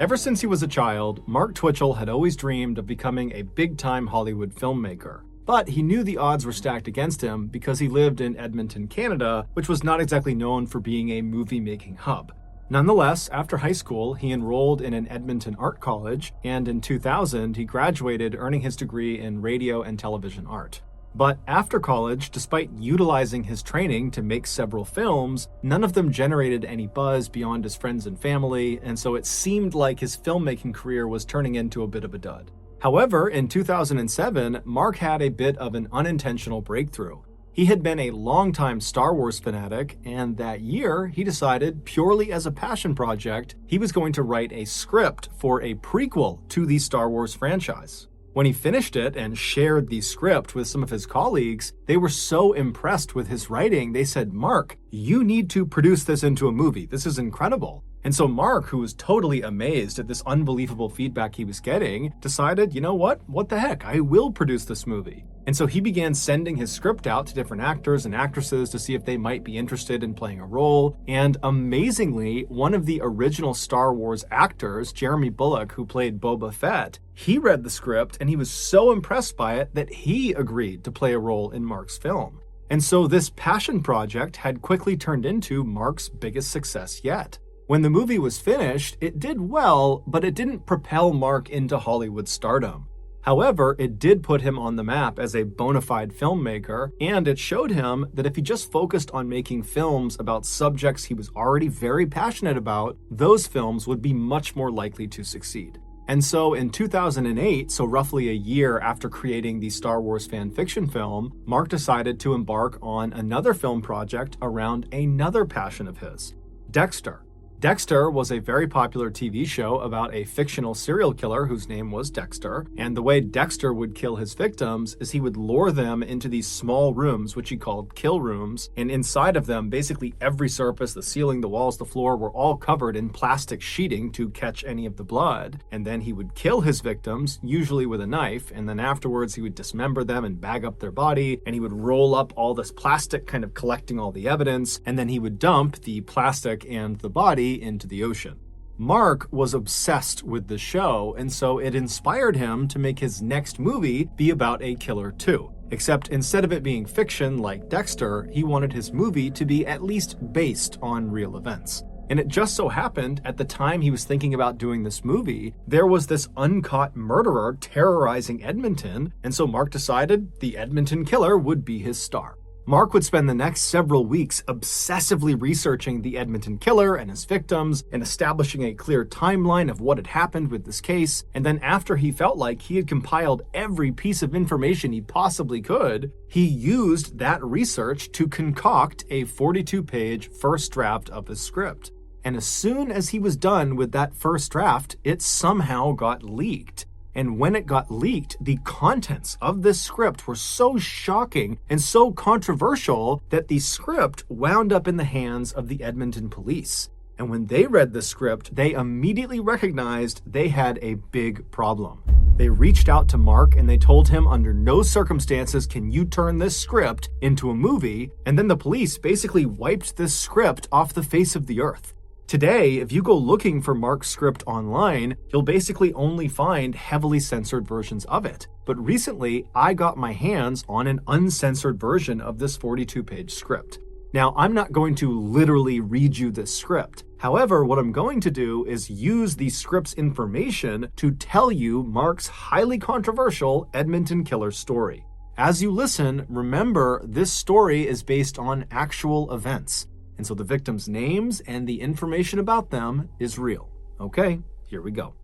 Ever since he was a child, Mark Twitchell had always dreamed of becoming a big-time Hollywood filmmaker. But he knew the odds were stacked against him because he lived in Edmonton, Canada, which was not exactly known for being a movie-making hub. Nonetheless, after high school, he enrolled in an Edmonton art college, and in 2000, he graduated, earning his degree in radio and television art. But after college, despite utilizing his training to make several films, none of them generated any buzz beyond his friends and family, and so it seemed like his filmmaking career was turning into a bit of a dud. However, in 2007, Mark had a bit of an unintentional breakthrough. He had been a longtime Star Wars fanatic, and that year, he decided, purely as a passion project, he was going to write a script for a prequel to the Star Wars franchise. When he finished it and shared the script with some of his colleagues, they were so impressed with his writing, they said, "Mark, you need to produce this into a movie. This is incredible." And so Mark, who was totally amazed at this unbelievable feedback he was getting, decided, you know what? What the heck? I will produce this movie. And so he began sending his script out to different actors and actresses to see if they might be interested in playing a role. And amazingly, one of the original Star Wars actors, Jeremy Bulloch, who played Boba Fett, he read the script and he was so impressed by it that he agreed to play a role in Mark's film. And so this passion project had quickly turned into Mark's biggest success yet. When the movie was finished, it did well, but it didn't propel Mark into Hollywood stardom. However, it did put him on the map as a bona fide filmmaker, and it showed him that if he just focused on making films about subjects he was already very passionate about, those films would be much more likely to succeed. And so in 2008, so roughly a year after creating the Star Wars fan fiction film, Mark decided to embark on another film project around another passion of his, Dexter. Dexter was a very popular TV show about a fictional serial killer whose name was Dexter, and the way Dexter would kill his victims is he would lure them into these small rooms, which he called kill rooms, and inside of them, basically every surface, the ceiling, the walls, the floor, were all covered in plastic sheeting to catch any of the blood, and then he would kill his victims, usually with a knife, and then afterwards he would dismember them and bag up their body, and he would roll up all this plastic, kind of collecting all the evidence, and then he would dump the plastic and the body into the ocean. Mark was obsessed with the show, and so it inspired him to make his next movie be about a killer too. Except instead of it being fiction like Dexter, he wanted his movie to be at least based on real events. And it just so happened, at the time he was thinking about doing this movie, there was this uncaught murderer terrorizing Edmonton, and so Mark decided the Edmonton killer would be his star. Mark would spend the next several weeks obsessively researching the Edmonton killer and his victims and establishing a clear timeline of what had happened with this case, and then after he felt like he had compiled every piece of information he possibly could, he used that research to concoct a 42-page first draft of his script. And as soon as he was done with that first draft, it somehow got leaked. And when it got leaked, the contents of this script were so shocking and so controversial that the script wound up in the hands of the Edmonton police. And when they read the script, they immediately recognized they had a big problem. They reached out to Mark and they told him under no circumstances can you turn this script into a movie, and then the police basically wiped this script off the face of the earth. Today, if you go looking for Mark's script online, you'll basically only find heavily censored versions of it. But recently, I got my hands on an uncensored version of this 42-page script. Now, I'm not going to literally read you this script. However, what I'm going to do is use the script's information to tell you Mark's highly controversial Edmonton killer story. As you listen, remember this story is based on actual events. And so the victims' names and the information about them is real. Okay, here we go.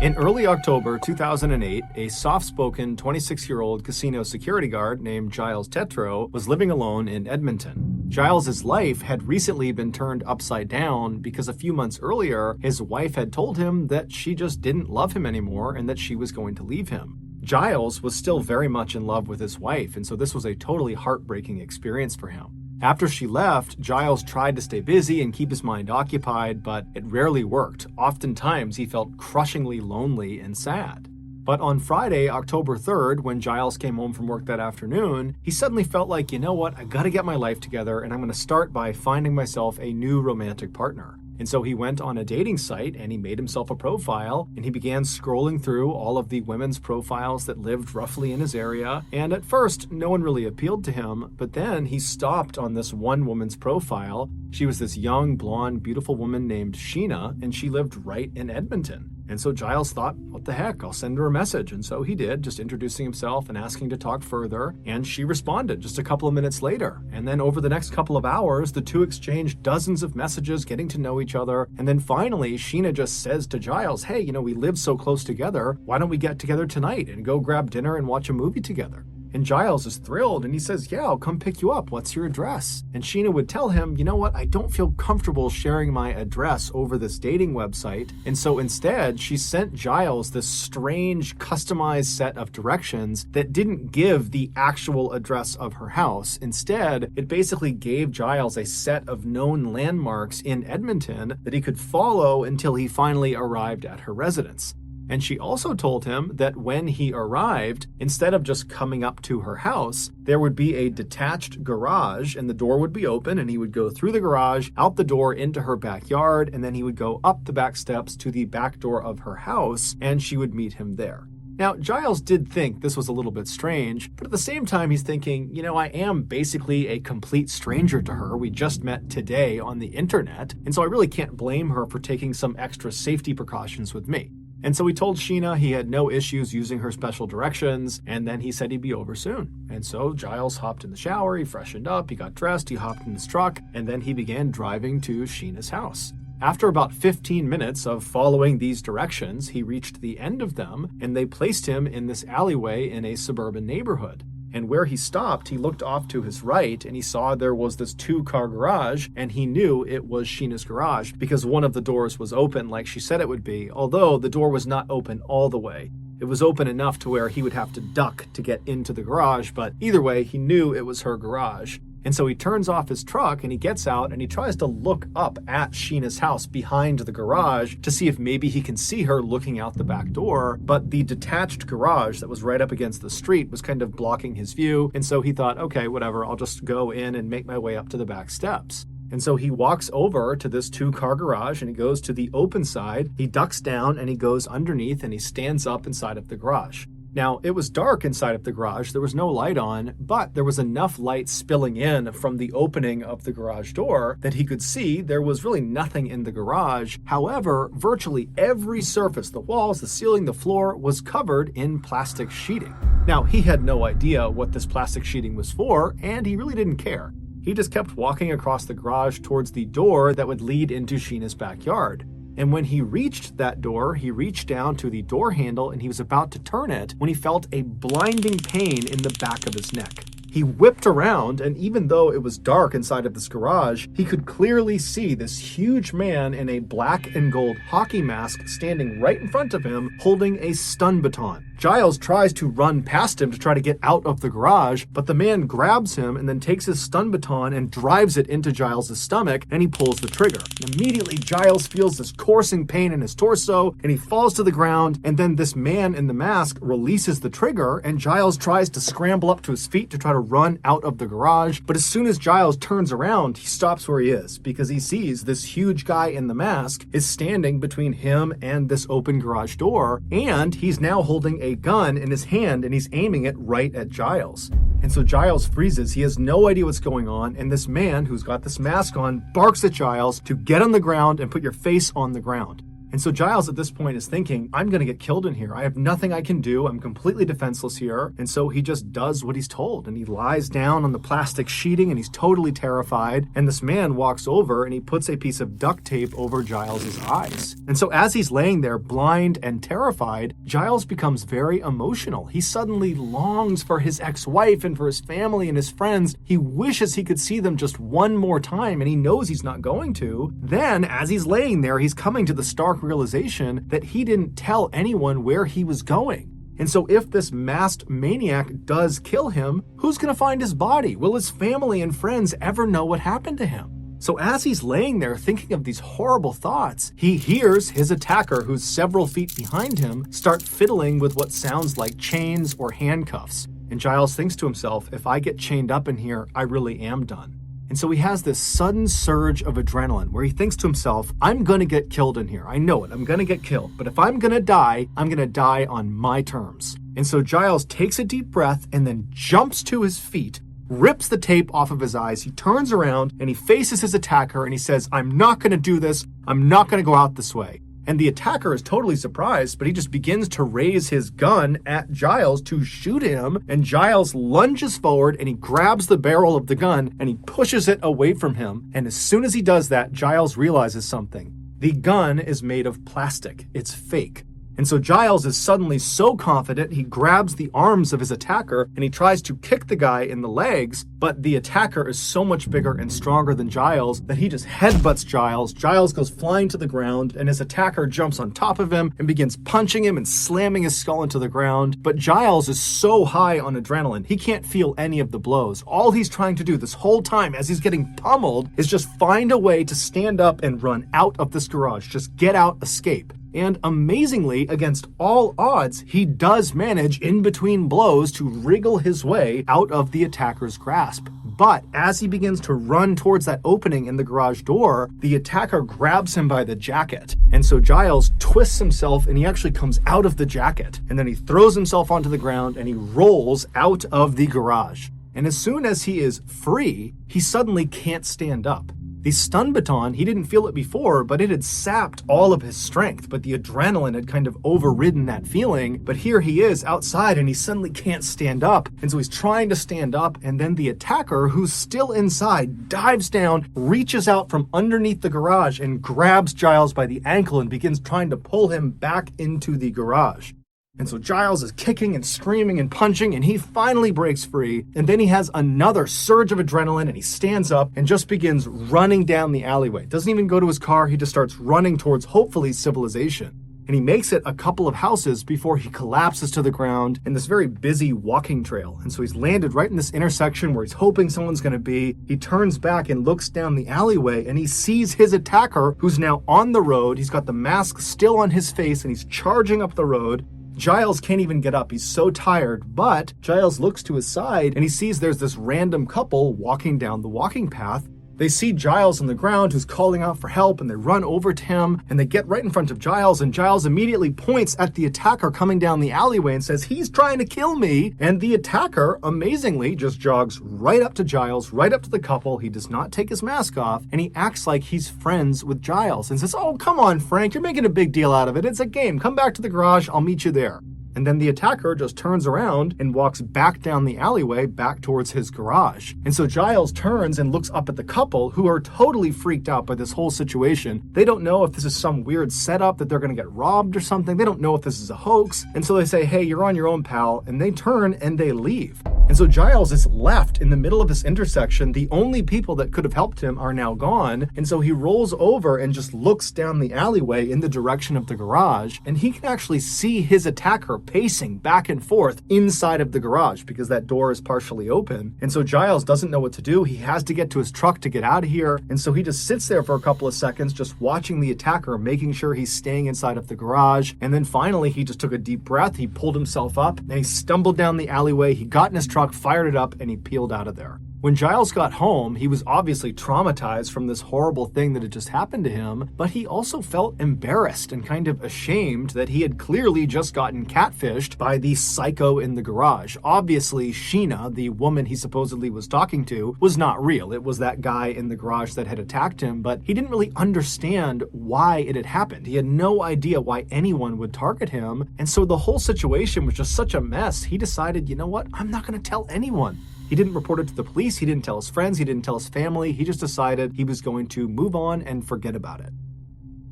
In early October 2008, a soft-spoken 26-year-old casino security guard named Giles Tetreault was living alone in Edmonton. Giles's life had recently been turned upside down because a few months earlier, his wife had told him that she just didn't love him anymore and that she was going to leave him. Giles was still very much in love with his wife, and so this was a totally heartbreaking experience for him. After she left, Giles tried to stay busy and keep his mind occupied, but it rarely worked. Oftentimes, he felt crushingly lonely and sad. But on Friday, October 3rd, when Giles came home from work that afternoon, he suddenly felt like, you know what, I gotta get my life together, and I'm gonna start by finding myself a new romantic partner. And so he went on a dating site and he made himself a profile, and he began scrolling through all of the women's profiles that lived roughly in his area. And at first, no one really appealed to him, but then he stopped on this one woman's profile. She was this young, blonde, beautiful woman named Sheena, and she lived right in Edmonton. And so Giles thought, what the heck, I'll send her a message. And so he did, just introducing himself and asking to talk further. And she responded just a couple of minutes later. And then over the next couple of hours, the two exchanged dozens of messages, getting to know each other. And then finally, Sheena just says to Giles, hey, we live so close together. Why don't we get together tonight and go grab dinner and watch a movie together? And Giles is thrilled, and he says, yeah, I'll come pick you up. What's your address? And Sheena would tell him, you know what, I don't feel comfortable sharing my address over this dating website. And so instead, she sent Giles this strange, customized set of directions that didn't give the actual address of her house. Instead, it basically gave Giles a set of known landmarks in Edmonton that he could follow until he finally arrived at her residence. And she also told him that when he arrived, instead of just coming up to her house, there would be a detached garage and the door would be open, and he would go through the garage, out the door into her backyard, and then he would go up the back steps to the back door of her house, and she would meet him there. Now, Giles did think this was a little bit strange, but at the same time, he's thinking, I am basically a complete stranger to her. We just met today on the internet, and so I really can't blame her for taking some extra safety precautions with me. And so he told Sheena he had no issues using her special directions, and then he said he'd be over soon. And so Giles hopped in the shower, he freshened up, he got dressed, he hopped in his truck, and then he began driving to Sheena's house. After about 15 minutes of following these directions, he reached the end of them, and they placed him in this alleyway in a suburban neighborhood. And where he stopped, he looked off to his right and he saw there was this 2-car garage, and he knew it was Sheena's garage because one of the doors was open like she said it would be, although the door was not open all the way. It was open enough to where he would have to duck to get into the garage, but either way, he knew it was her garage. And so he turns off his truck and he gets out and he tries to look up at Sheena's house behind the garage to see if maybe he can see her looking out the back door. But the detached garage that was right up against the street was kind of blocking his view. And so he thought, okay, whatever, I'll just go in and make my way up to the back steps. And so he walks over to this 2-car garage and he goes to the open side. He ducks down and he goes underneath and he stands up inside of the garage. Now, it was dark inside of the garage, there was no light on, but there was enough light spilling in from the opening of the garage door that he could see there was really nothing in the garage. However, virtually every surface, the walls, the ceiling, the floor, was covered in plastic sheeting. Now, he had no idea what this plastic sheeting was for, and he really didn't care. He just kept walking across the garage towards the door that would lead into Sheena's backyard. And when he reached that door, he reached down to the door handle and he was about to turn it when he felt a blinding pain in the back of his neck. He whipped around, and even though it was dark inside of this garage, he could clearly see this huge man in a black and gold hockey mask standing right in front of him, holding a stun baton. Giles tries to run past him to try to get out of the garage, but the man grabs him and then takes his stun baton and drives it into Giles' stomach, and he pulls the trigger. And immediately, Giles feels this coursing pain in his torso, and he falls to the ground, and then this man in the mask releases the trigger, and Giles tries to scramble up to his feet to try to run out of the garage. But as soon as Giles turns around, he stops where he is because he sees this huge guy in the mask is standing between him and this open garage door, and he's now holding a gun in his hand and he's aiming it right at Giles. And so Giles freezes. He has no idea what's going on, and this man who's got this mask on barks at Giles to get on the ground and put your face on the ground. And so Giles at this point is thinking, I'm going to get killed in here. I have nothing I can do. I'm completely defenseless here. And so he just does what he's told. And he lies down on the plastic sheeting and he's totally terrified. And this man walks over and he puts a piece of duct tape over Giles's eyes. And so as he's laying there blind and terrified, Giles becomes very emotional. He suddenly longs for his ex-wife and for his family and his friends. He wishes he could see them just one more time, and he knows he's not going to. Then as he's laying there, he's coming to the stark realization that he didn't tell anyone where he was going. And so if this masked maniac does kill him, who's going to find his body? Will his family and friends ever know what happened to him? So as he's laying there thinking of these horrible thoughts, he hears his attacker, who's several feet behind him, start fiddling with what sounds like chains or handcuffs. And Giles thinks to himself, if I get chained up in here, I really am done. And so he has this sudden surge of adrenaline where he thinks to himself, I'm gonna get killed in here. I know it, I'm gonna get killed. But if I'm gonna die on my terms. And so Giles takes a deep breath and then jumps to his feet, rips the tape off of his eyes. He turns around and he faces his attacker and he says, I'm not gonna do this. I'm not gonna go out this way. And the attacker is totally surprised, but he just begins to raise his gun at Giles to shoot him. And Giles lunges forward and he grabs the barrel of the gun and he pushes it away from him. And as soon as he does that, Giles realizes something. The gun is made of plastic. It's fake. And so Giles is suddenly so confident, he grabs the arms of his attacker and he tries to kick the guy in the legs, but the attacker is so much bigger and stronger than Giles that he just headbutts Giles. Giles goes flying to the ground and his attacker jumps on top of him and begins punching him and slamming his skull into the ground. But Giles is so high on adrenaline, he can't feel any of the blows. All he's trying to do this whole time as he's getting pummeled is just find a way to stand up and run out of this garage. Just get out, escape. And amazingly, against all odds, he does manage in between blows to wriggle his way out of the attacker's grasp. But as he begins to run towards that opening in the garage door, the attacker grabs him by the jacket. And so Giles twists himself and he actually comes out of the jacket. And then he throws himself onto the ground and he rolls out of the garage. And as soon as he is free, he suddenly can't stand up. The stun baton, he didn't feel it before, but it had sapped all of his strength, but the adrenaline had kind of overridden that feeling. But here he is outside and he suddenly can't stand up. And so he's trying to stand up, and then the attacker, who's still inside, dives down, reaches out from underneath the garage and grabs Giles by the ankle and begins trying to pull him back into the garage. And so Giles is kicking and screaming and punching, and he finally breaks free. And then he has another surge of adrenaline, and he stands up and just begins running down the alleyway. Doesn't even go to his car. He just starts running towards, hopefully, civilization. And he makes it a couple of houses before he collapses to the ground in this very busy walking trail. And so he's landed right in this intersection where he's hoping someone's going to be. He turns back and looks down the alleyway, and he sees his attacker, who's now on the road. He's got the mask still on his face, and he's charging up the road. Giles can't even get up. He's so tired, but Giles looks to his side and he sees there's this random couple walking down the walking path. They see Giles on the ground who's calling out for help, and they run over to him and they get right in front of Giles, and Giles immediately points at the attacker coming down the alleyway and says, he's trying to kill me. And the attacker amazingly just jogs right up to Giles, right up to the couple. He does not take his mask off, and he acts like he's friends with Giles and says, oh, come on, Frank, you're making a big deal out of it. It's a game. Come back to the garage. I'll meet you there. And then the attacker just turns around and walks back down the alleyway back towards his garage. And so Giles turns and looks up at the couple, who are totally freaked out by this whole situation. They don't know if this is some weird setup that they're going to get robbed or something. They don't know if this is a hoax. And so they say, hey, you're on your own, pal. And they turn and they leave. And so Giles is left in the middle of this intersection. The only people that could have helped him are now gone. And so he rolls over and just looks down the alleyway in the direction of the garage. And he can actually see his attacker pacing back and forth inside of the garage because that door is partially open. And so Giles doesn't know what to do. He has to get to his truck to get out of here. And so he just sits there for a couple of seconds, just watching the attacker, making sure he's staying inside of the garage. And then finally, he just took a deep breath. He pulled himself up and he stumbled down the alleyway. He got in his truck, fired it up, and he peeled out of there. When Giles got home, he was obviously traumatized from this horrible thing that had just happened to him, but he also felt embarrassed and kind of ashamed that he had clearly just gotten catfished by the psycho in the garage. Obviously, Sheena, the woman he supposedly was talking to, was not real. It was that guy in the garage that had attacked him, but he didn't really understand why it had happened. He had no idea why anyone would target him, and so the whole situation was just such a mess. He decided, you know what, I'm not going to tell anyone. He didn't report it to the police, he didn't tell his friends, he didn't tell his family, he just decided he was going to move on and forget about it.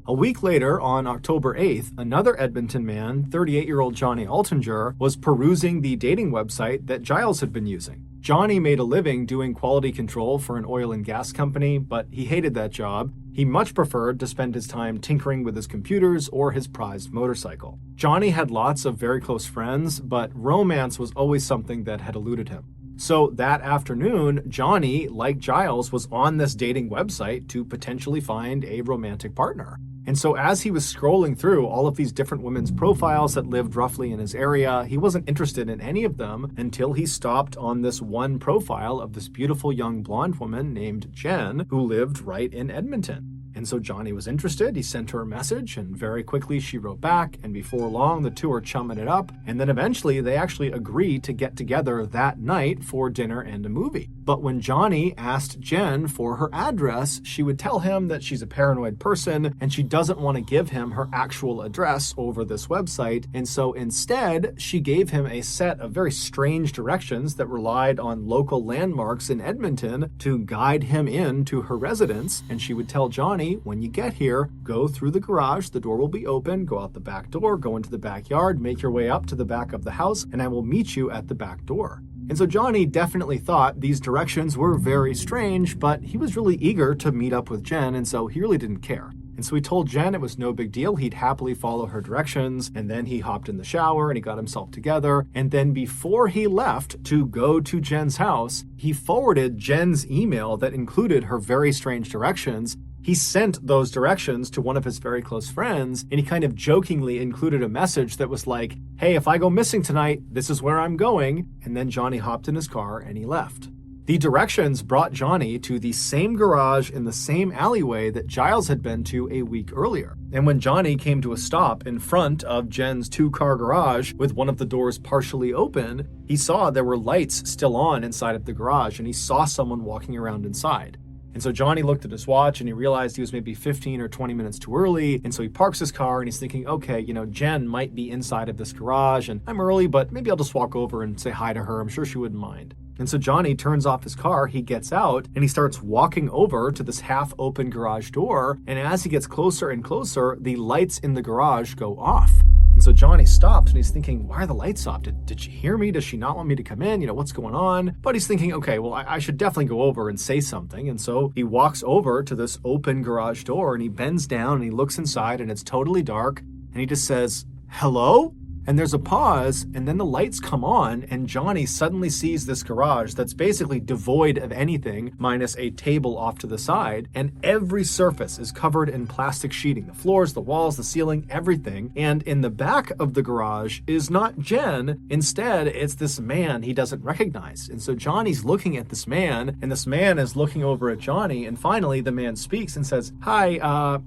A week later, on October 8th, another Edmonton man, 38-year-old Johnny Altinger, was perusing the dating website that Giles had been using. Johnny made a living doing quality control for an oil and gas company, but he hated that job. He much preferred to spend his time tinkering with his computers or his prized motorcycle. Johnny had lots of very close friends, but romance was always something that had eluded him. So that afternoon, Johnny, like Giles, was on this dating website to potentially find a romantic partner. And so as he was scrolling through all of these different women's profiles that lived roughly in his area, he wasn't interested in any of them until he stopped on this one profile of this beautiful young blonde woman named Jen, who lived right in Edmonton. And so Johnny was interested. He sent her a message, and very quickly she wrote back, and before long the two are chumming it up, and then eventually they actually agreed to get together that night for dinner and a movie. But when Johnny asked Jen for her address, she would tell him that she's a paranoid person and she doesn't want to give him her actual address over this website, and so instead she gave him a set of very strange directions that relied on local landmarks in Edmonton to guide him into her residence. And she would tell Johnny, when you get here, go through the garage, the door will be open, go out the back door, go into the backyard, make your way up to the back of the house, and I will meet you at the back door. And so Johnny definitely thought these directions were very strange, but he was really eager to meet up with Jen, and so he really didn't care. And so he told Jen it was no big deal, he'd happily follow her directions, and then he hopped in the shower and he got himself together, and then before he left to go to Jen's house, he forwarded Jen's email that included her very strange directions. He sent those directions to one of his very close friends, and he kind of jokingly included a message that was like, hey, if I go missing tonight, this is where I'm going. And then Johnny hopped in his car and he left. The directions brought Johnny to the same garage in the same alleyway that Giles had been to a week earlier. And when Johnny came to a stop in front of Jen's two-car garage with one of the doors partially open, he saw there were lights still on inside of the garage, and he saw someone walking around inside. And so Johnny looked at his watch and he realized he was maybe 15 or 20 minutes too early. And so he parks his car and he's thinking, okay, Jen might be inside of this garage and I'm early, but maybe I'll just walk over and say hi to her. I'm sure she wouldn't mind. And so Johnny turns off his car, he gets out, and he starts walking over to this half-open garage door. And as he gets closer and closer, the lights in the garage go off. And so Johnny stops and he's thinking, why are the lights off? Did she hear me? Does she not want me to come in? What's going on? But he's thinking, okay, well, I should definitely go over and say something. And so he walks over to this open garage door and he bends down and he looks inside and it's totally dark. And he just says, hello? And there's a pause, and then the lights come on, and Johnny suddenly sees this garage that's basically devoid of anything, minus a table off to the side, and every surface is covered in plastic sheeting. The floors, the walls, the ceiling, everything. And in the back of the garage is not Jen. Instead, it's this man he doesn't recognize. And so Johnny's looking at this man, and this man is looking over at Johnny, and finally the man speaks and says, hi,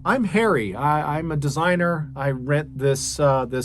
I'm Harry. I'm a designer. I rent this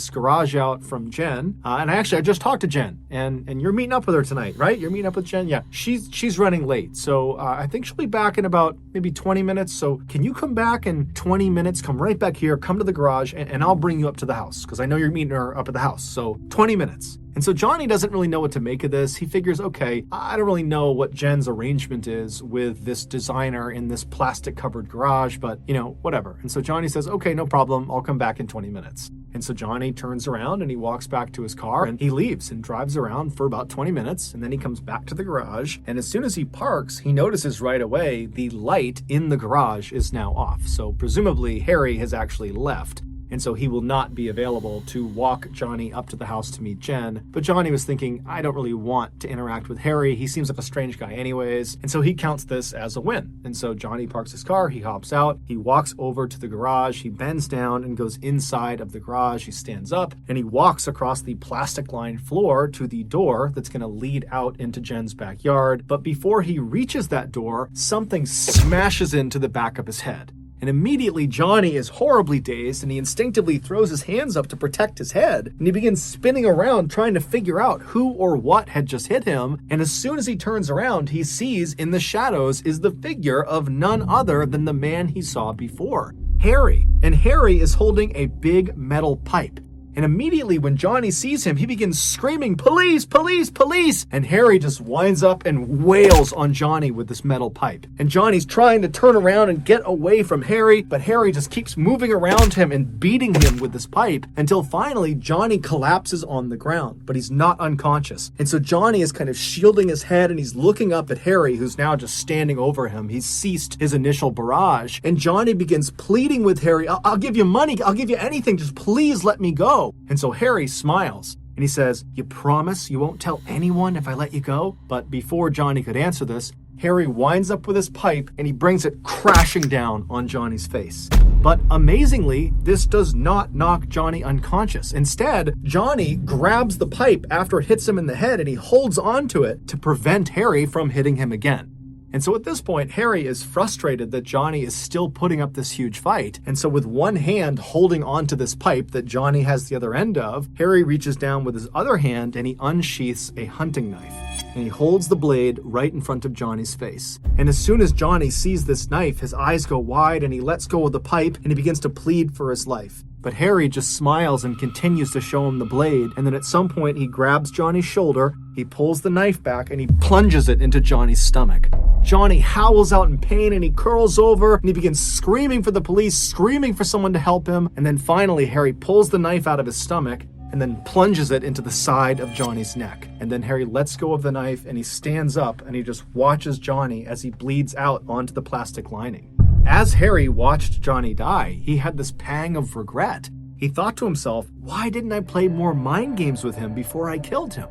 garage out from Jen, and I just talked to Jen, and you're meeting up with her tonight, right? You're meeting up with Jen? Yeah, she's running late, so I think she'll be back in about maybe 20 minutes, so can you come back in 20 minutes, come right back here, come to the garage, and I'll bring you up to the house, because I know you're meeting her up at the house, so 20 minutes. And so Johnny doesn't really know what to make of this. He figures, okay, I don't really know what Jen's arrangement is with this designer in this plastic-covered garage, but, whatever. And so Johnny says, okay, no problem. I'll come back in 20 minutes. And so Johnny turns around and he walks back to his car and he leaves and drives around for about 20 minutes. And then he comes back to the garage. And as soon as he parks, he notices right away the light in the garage is now off. So presumably Harry has actually left. And so he will not be available to walk Johnny up to the house to meet Jen. But Johnny was thinking, I don't really want to interact with Harry. He seems like a strange guy anyways. And so he counts this as a win. And so Johnny parks his car, he hops out, he walks over to the garage, he bends down and goes inside of the garage. He stands up and he walks across the plastic-lined floor to the door that's going to lead out into Jen's backyard. But before he reaches that door, something smashes into the back of his head. And immediately Johnny is horribly dazed and he instinctively throws his hands up to protect his head. And he begins spinning around trying to figure out who or what had just hit him. And as soon as he turns around, he sees in the shadows is the figure of none other than the man he saw before, Harry. And Harry is holding a big metal pipe. And immediately when Johnny sees him, he begins screaming, police, police, police. And Harry just winds up and wails on Johnny with this metal pipe. And Johnny's trying to turn around and get away from Harry, but Harry just keeps moving around him and beating him with this pipe until finally Johnny collapses on the ground, but he's not unconscious. And so Johnny is kind of shielding his head and he's looking up at Harry, who's now just standing over him. He's ceased his initial barrage. And Johnny begins pleading with Harry, I'll give you money, I'll give you anything, just please let me go. And so Harry smiles And he says, "You promise you won't tell anyone if I let you go?" But before Johnny could answer this, Harry winds up with his pipe and he brings it crashing down on Johnny's face. But amazingly, this does not knock Johnny unconscious. Instead, Johnny grabs the pipe after it hits him in the head and he holds onto it to prevent Harry from hitting him again. And so at this point, Harry is frustrated that Johnny is still putting up this huge fight. And so with one hand holding onto this pipe that Johnny has the other end of, Harry reaches down with his other hand and he unsheaths a hunting knife. And he holds the blade right in front of Johnny's face. And as soon as Johnny sees this knife, his eyes go wide and he lets go of the pipe and he begins to plead for his life. But Harry just smiles and continues to show him the blade, and then at some point he grabs Johnny's shoulder, he pulls the knife back, and he plunges it into Johnny's stomach. Johnny howls out in pain and he curls over and he begins screaming for the police, screaming for someone to help him, and then finally Harry pulls the knife out of his stomach and then plunges it into the side of Johnny's neck. And then Harry lets go of the knife and he stands up and he just watches Johnny as he bleeds out onto the plastic lining. As Harry watched Johnny die, he had this pang of regret. He thought to himself, why didn't I play more mind games with him before I killed him?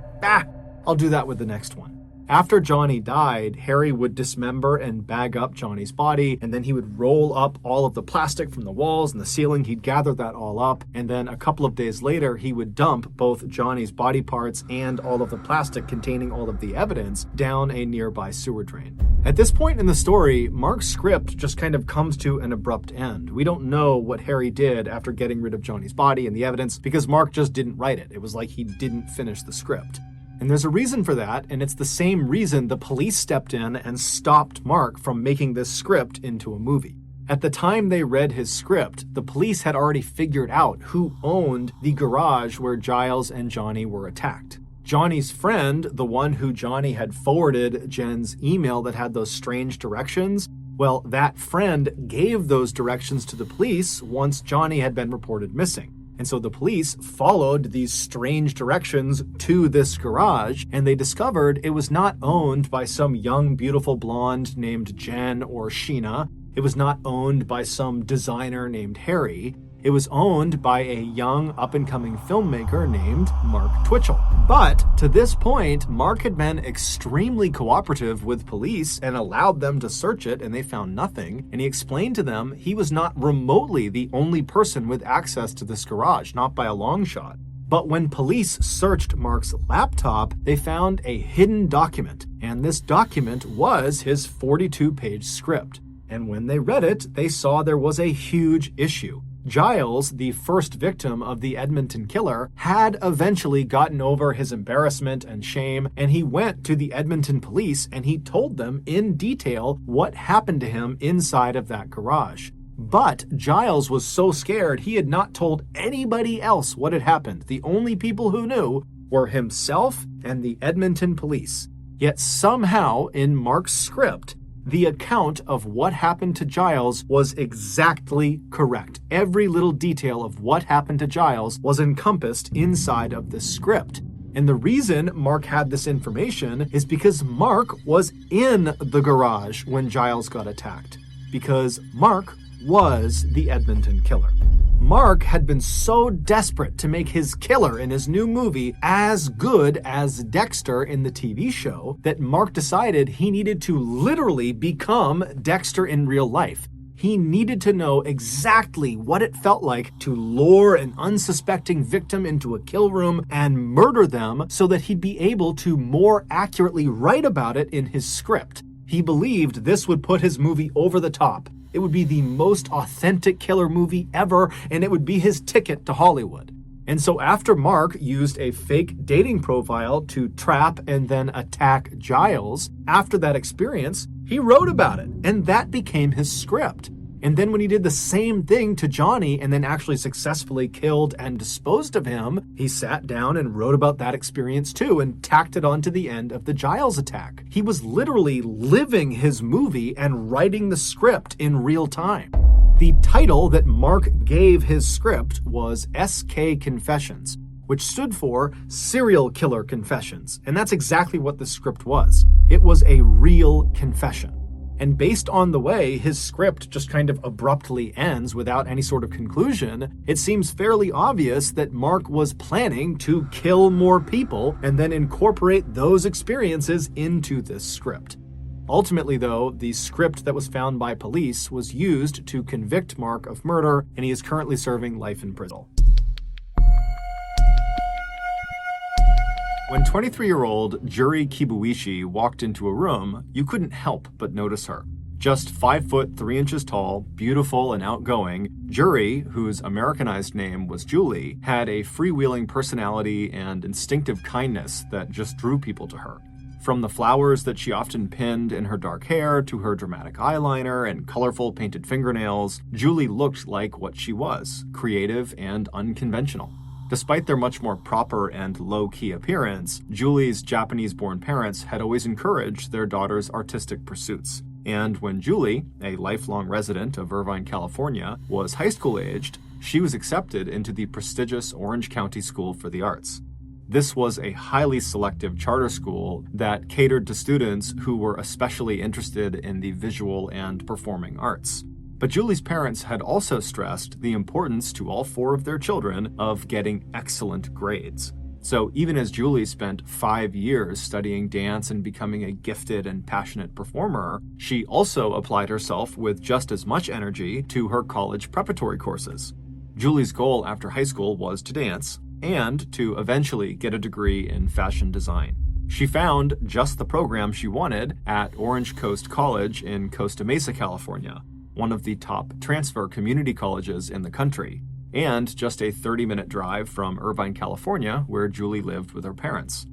I'll do that with the next one. After Johnny died, Harry would dismember and bag up Johnny's body, and then he would roll up all of the plastic from the walls and the ceiling. He'd gather that all up, and then a couple of days later, he would dump both Johnny's body parts and all of the plastic containing all of the evidence down a nearby sewer drain. At this point in the story, Mark's script just kind of comes to an abrupt end. We don't know what Harry did after getting rid of Johnny's body and the evidence because Mark just didn't write it. It was like he didn't finish the script. And there's a reason for that, and it's the same reason the police stepped in and stopped Mark from making this script into a movie. At the time they read his script, the police had already figured out who owned the garage where Giles and Johnny were attacked. Johnny's friend, the one who Johnny had forwarded Jen's email that had those strange directions, well, that friend gave those directions to the police once Johnny had been reported missing. And so the police followed these strange directions to this garage, and they discovered it was not owned by some young, beautiful blonde named Jen or Sheena. It was not owned by some designer named Harry. It was owned by a young, up-and-coming filmmaker named Mark Twitchell. But to this point, Mark had been extremely cooperative with police and allowed them to search it, and they found nothing. And he explained to them he was not remotely the only person with access to this garage, not by a long shot. But when police searched Mark's laptop, they found a hidden document, and this document was his 42-page script. And when they read it, they saw there was a huge issue. Giles, the first victim of the Edmonton killer, had eventually gotten over his embarrassment and shame, and he went to the Edmonton police and he told them in detail what happened to him inside of that garage. But Giles was so scared he had not told anybody else what had happened. The only people who knew were himself and the Edmonton police. Yet somehow, in Mark's script, the account of what happened to Giles was exactly correct. Every little detail of what happened to Giles was encompassed inside of this script. And the reason Mark had this information is because Mark was in the garage when Giles got attacked. Because Mark was the Edmonton killer. Mark had been so desperate to make his killer in his new movie as good as Dexter in the TV show that Mark decided he needed to literally become Dexter in real life. He needed to know exactly what it felt like to lure an unsuspecting victim into a kill room and murder them so that he'd be able to more accurately write about it in his script. He believed this would put his movie over the top. It would be the most authentic killer movie ever, and it would be his ticket to Hollywood. And so after Mark used a fake dating profile to trap and then attack Giles, after that experience, he wrote about it, and that became his script. And then when he did the same thing to Johnny and then actually successfully killed and disposed of him, he sat down and wrote about that experience too and tacked it onto the end of the Giles attack. He was literally living his movie and writing the script in real time. The title that Mark gave his script was SK Confessions, which stood for Serial Killer Confessions. And that's exactly what the script was. It was a real confession. And based on the way his script just kind of abruptly ends without any sort of conclusion, it seems fairly obvious that Mark was planning to kill more people and then incorporate those experiences into this script. Ultimately, though, the script that was found by police was used to convict Mark of murder, and he is currently serving life in prison. When 23-year-old Juri Kibuishi walked into a room, you couldn't help but notice her. Just 5 foot 3 inches tall, beautiful and outgoing, Juri, whose Americanized name was Julie, had a freewheeling personality and instinctive kindness that just drew people to her. From the flowers that she often pinned in her dark hair to her dramatic eyeliner and colorful painted fingernails, Julie looked like what she was, creative and unconventional. Despite their much more proper and low-key appearance, Julie's Japanese-born parents had always encouraged their daughter's artistic pursuits. And when Julie, a lifelong resident of Irvine, California, was high school-aged, she was accepted into the prestigious Orange County School for the Arts. This was a highly selective charter school that catered to students who were especially interested in the visual and performing arts. But Julie's parents had also stressed the importance to all 4 of their children of getting excellent grades. So even as Julie spent 5 years studying dance and becoming a gifted and passionate performer, she also applied herself with just as much energy to her college preparatory courses. Julie's goal after high school was to dance and to eventually get a degree in fashion design. She found just the program she wanted at Orange Coast College in Costa Mesa, California, one of the top transfer community colleges in the country, and just a 30-minute drive from Irvine, California, where Julie lived with her parents.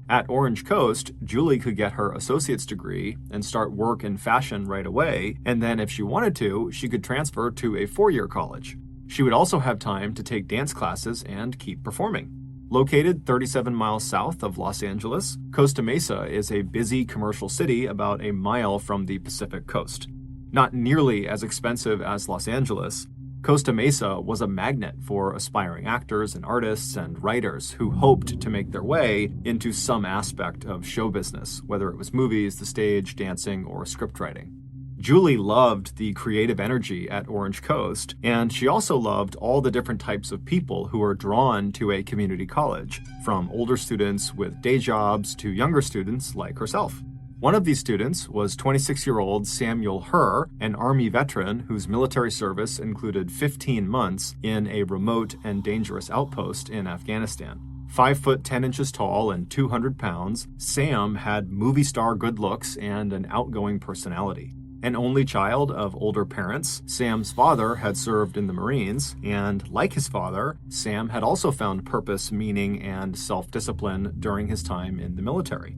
At Orange Coast, Julie could get her associate's degree and start work in fashion right away, and then if she wanted to, she could transfer to a 4-year college. She would also have time to take dance classes and keep performing. Located 37 miles south of Los Angeles, Costa Mesa is a busy commercial city about a mile from the Pacific coast. Not nearly as expensive as Los Angeles, Costa Mesa was a magnet for aspiring actors and artists and writers who hoped to make their way into some aspect of show business, whether it was movies, the stage, dancing, or scriptwriting. Julie loved the creative energy at Orange Coast, and she also loved all the different types of people who are drawn to a community college, from older students with day jobs to younger students like herself. One of these students was 26-year-old Samuel Herr, an Army veteran whose military service included 15 months in a remote and dangerous outpost in Afghanistan. 5 foot 10 inches tall and 200 pounds, Sam had movie star good looks and an outgoing personality. An only child of older parents, Sam's father had served in the Marines, and like his father, Sam had also found purpose, meaning, and self-discipline during his time in the military.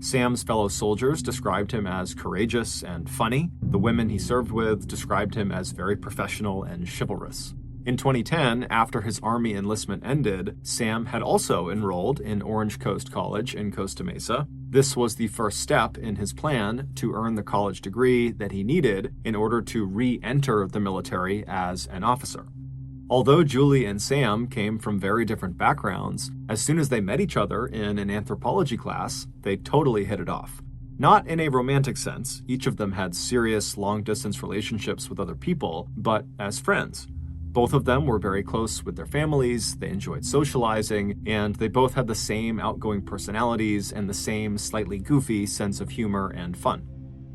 Sam's fellow soldiers described him as courageous and funny. The women he served with described him as very professional and chivalrous. In 2010, after his Army enlistment ended, Sam had also enrolled in Orange Coast College in Costa Mesa. This was the first step in his plan to earn the college degree that he needed in order to re-enter the military as an officer. Although Julie and Sam came from very different backgrounds, as soon as they met each other in an anthropology class, they totally hit it off. Not in a romantic sense, each of them had serious long-distance relationships with other people, but as friends. Both of them were very close with their families, they enjoyed socializing, and they both had the same outgoing personalities and the same slightly goofy sense of humor and fun.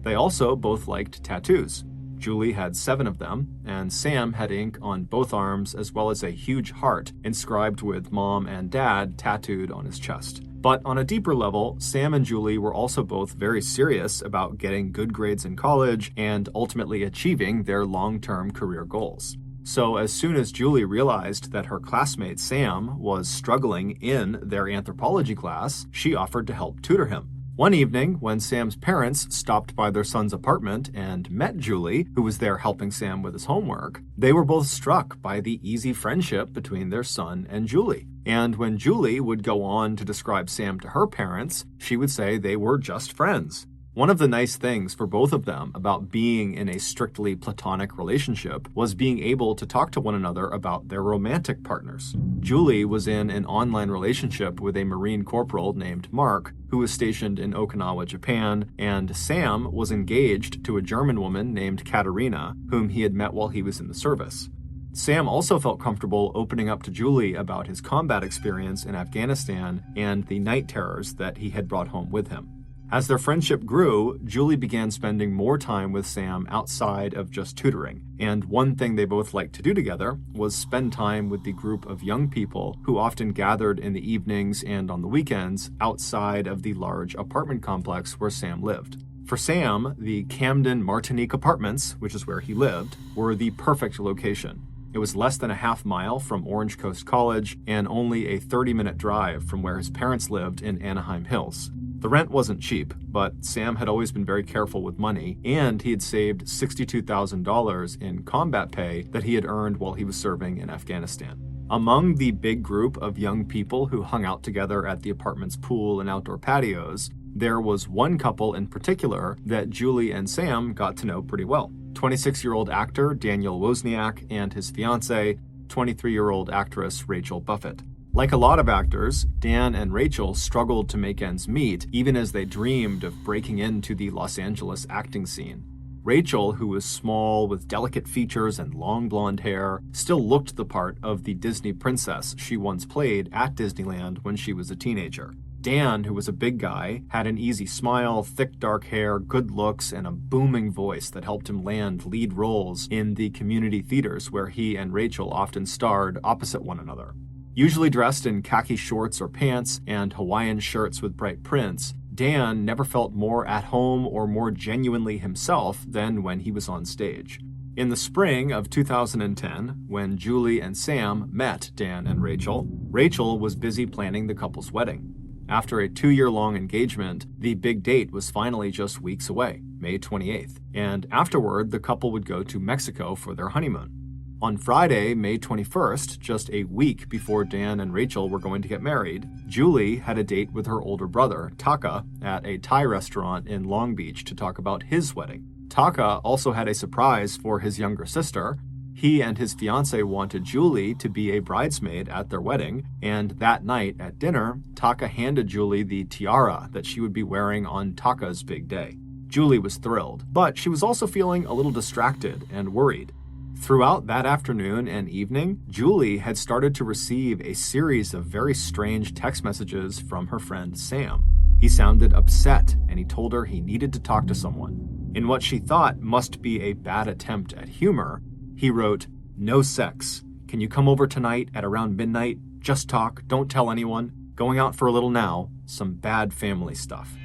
They also both liked tattoos. Julie had 7 of them, and Sam had ink on both arms as well as a huge heart inscribed with Mom and Dad tattooed on his chest. But on a deeper level, Sam and Julie were also both very serious about getting good grades in college and ultimately achieving their long-term career goals. So as soon as Julie realized that her classmate Sam was struggling in their anthropology class, she offered to help tutor him. One evening, when Sam's parents stopped by their son's apartment and met Julie, who was there helping Sam with his homework, they were both struck by the easy friendship between their son and Julie. And when Julie would go on to describe Sam to her parents, she would say they were just friends. One of the nice things for both of them about being in a strictly platonic relationship was being able to talk to one another about their romantic partners. Julie was in an online relationship with a Marine corporal named Mark, who was stationed in Okinawa, Japan, and Sam was engaged to a German woman named Katerina, whom he had met while he was in the service. Sam also felt comfortable opening up to Julie about his combat experience in Afghanistan and the night terrors that he had brought home with him. As their friendship grew, Julie began spending more time with Sam outside of just tutoring, and one thing they both liked to do together was spend time with the group of young people who often gathered in the evenings and on the weekends outside of the large apartment complex where Sam lived. For Sam, the Camden Martinique Apartments, which is where he lived, were the perfect location. It was less than a half mile from Orange Coast College and only a 30-minute drive from where his parents lived in Anaheim Hills. The rent wasn't cheap, but Sam had always been very careful with money, and he had saved $62,000 in combat pay that he had earned while he was serving in Afghanistan. Among the big group of young people who hung out together at the apartment's pool and outdoor patios, there was one couple in particular that Julie and Sam got to know pretty well. 26-year-old actor Daniel Wozniak and his fiancée, 23-year-old actress Rachel Buffett. Like a lot of actors, Dan and Rachel struggled to make ends meet, even as they dreamed of breaking into the Los Angeles acting scene. Rachel, who was small with delicate features and long blonde hair, still looked the part of the Disney princess she once played at Disneyland when she was a teenager. Dan, who was a big guy, had an easy smile, thick dark hair, good looks, and a booming voice that helped him land lead roles in the community theaters where he and Rachel often starred opposite one another. Usually dressed in khaki shorts or pants and Hawaiian shirts with bright prints, Dan never felt more at home or more genuinely himself than when he was on stage. In the spring of 2010, when Julie and Sam met Dan and Rachel, Rachel was busy planning the couple's wedding. After a 2-year-long engagement, the big date was finally just weeks away, May 28th, and afterward the couple would go to Mexico for their honeymoon. On Friday, May 21st, just a week before Dan and Rachel were going to get married, Julie had a date with her older brother, Taka, at a Thai restaurant in Long Beach to talk about his wedding. Taka also had a surprise for his younger sister. He and his fiancée wanted Julie to be a bridesmaid at their wedding, and that night at dinner, Taka handed Julie the tiara that she would be wearing on Taka's big day. Julie was thrilled, but she was also feeling a little distracted and worried. Throughout that afternoon and evening, Julie had started to receive a series of very strange text messages from her friend Sam. He sounded upset, and he told her he needed to talk to someone. In what she thought must be a bad attempt at humor, he wrote, "No sex. Can you come over tonight at around midnight? Just talk, don't tell anyone. Going out for a little now. Some bad family stuff."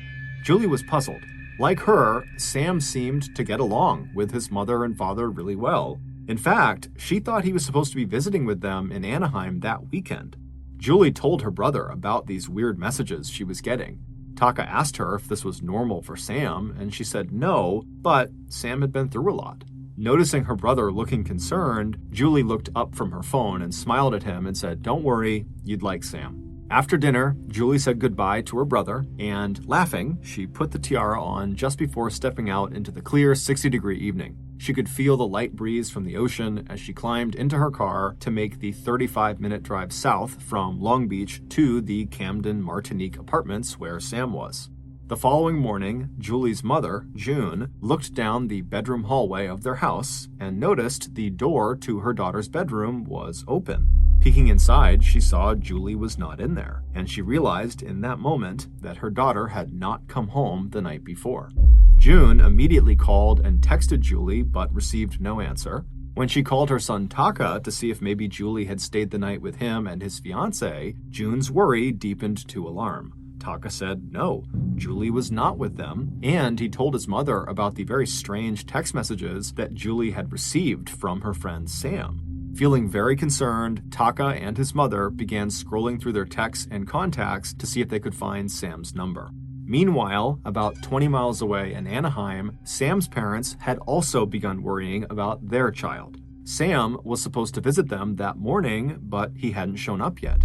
Julie was puzzled. Like her, Sam seemed to get along with his mother and father really well. In fact, she thought he was supposed to be visiting with them in Anaheim that weekend. Julie told her brother about these weird messages she was getting. Taka asked her if this was normal for Sam, and she said no, but Sam had been through a lot. Noticing her brother looking concerned, Julie looked up from her phone and smiled at him and said, "Don't worry, you'd like Sam." After dinner, Julie said goodbye to her brother, and laughing, she put the tiara on just before stepping out into the clear 60-degree evening. She could feel the light breeze from the ocean as she climbed into her car to make the 35-minute drive south from Long Beach to the Camden Martinique Apartments where Sam was. The following morning, Julie's mother, June, looked down the bedroom hallway of their house and noticed the door to her daughter's bedroom was open. Peeking inside, she saw Julie was not in there, and she realized in that moment that her daughter had not come home the night before. June immediately called and texted Julie, but received no answer. When she called her son Taka to see if maybe Julie had stayed the night with him and his fiancée, June's worry deepened to alarm. Taka said no, Julie was not with them, and he told his mother about the very strange text messages that Julie had received from her friend Sam. Feeling very concerned, Taka and his mother began scrolling through their texts and contacts to see if they could find Sam's number. Meanwhile, about 20 miles away in Anaheim, Sam's parents had also begun worrying about their child. Sam was supposed to visit them that morning, but he hadn't shown up yet.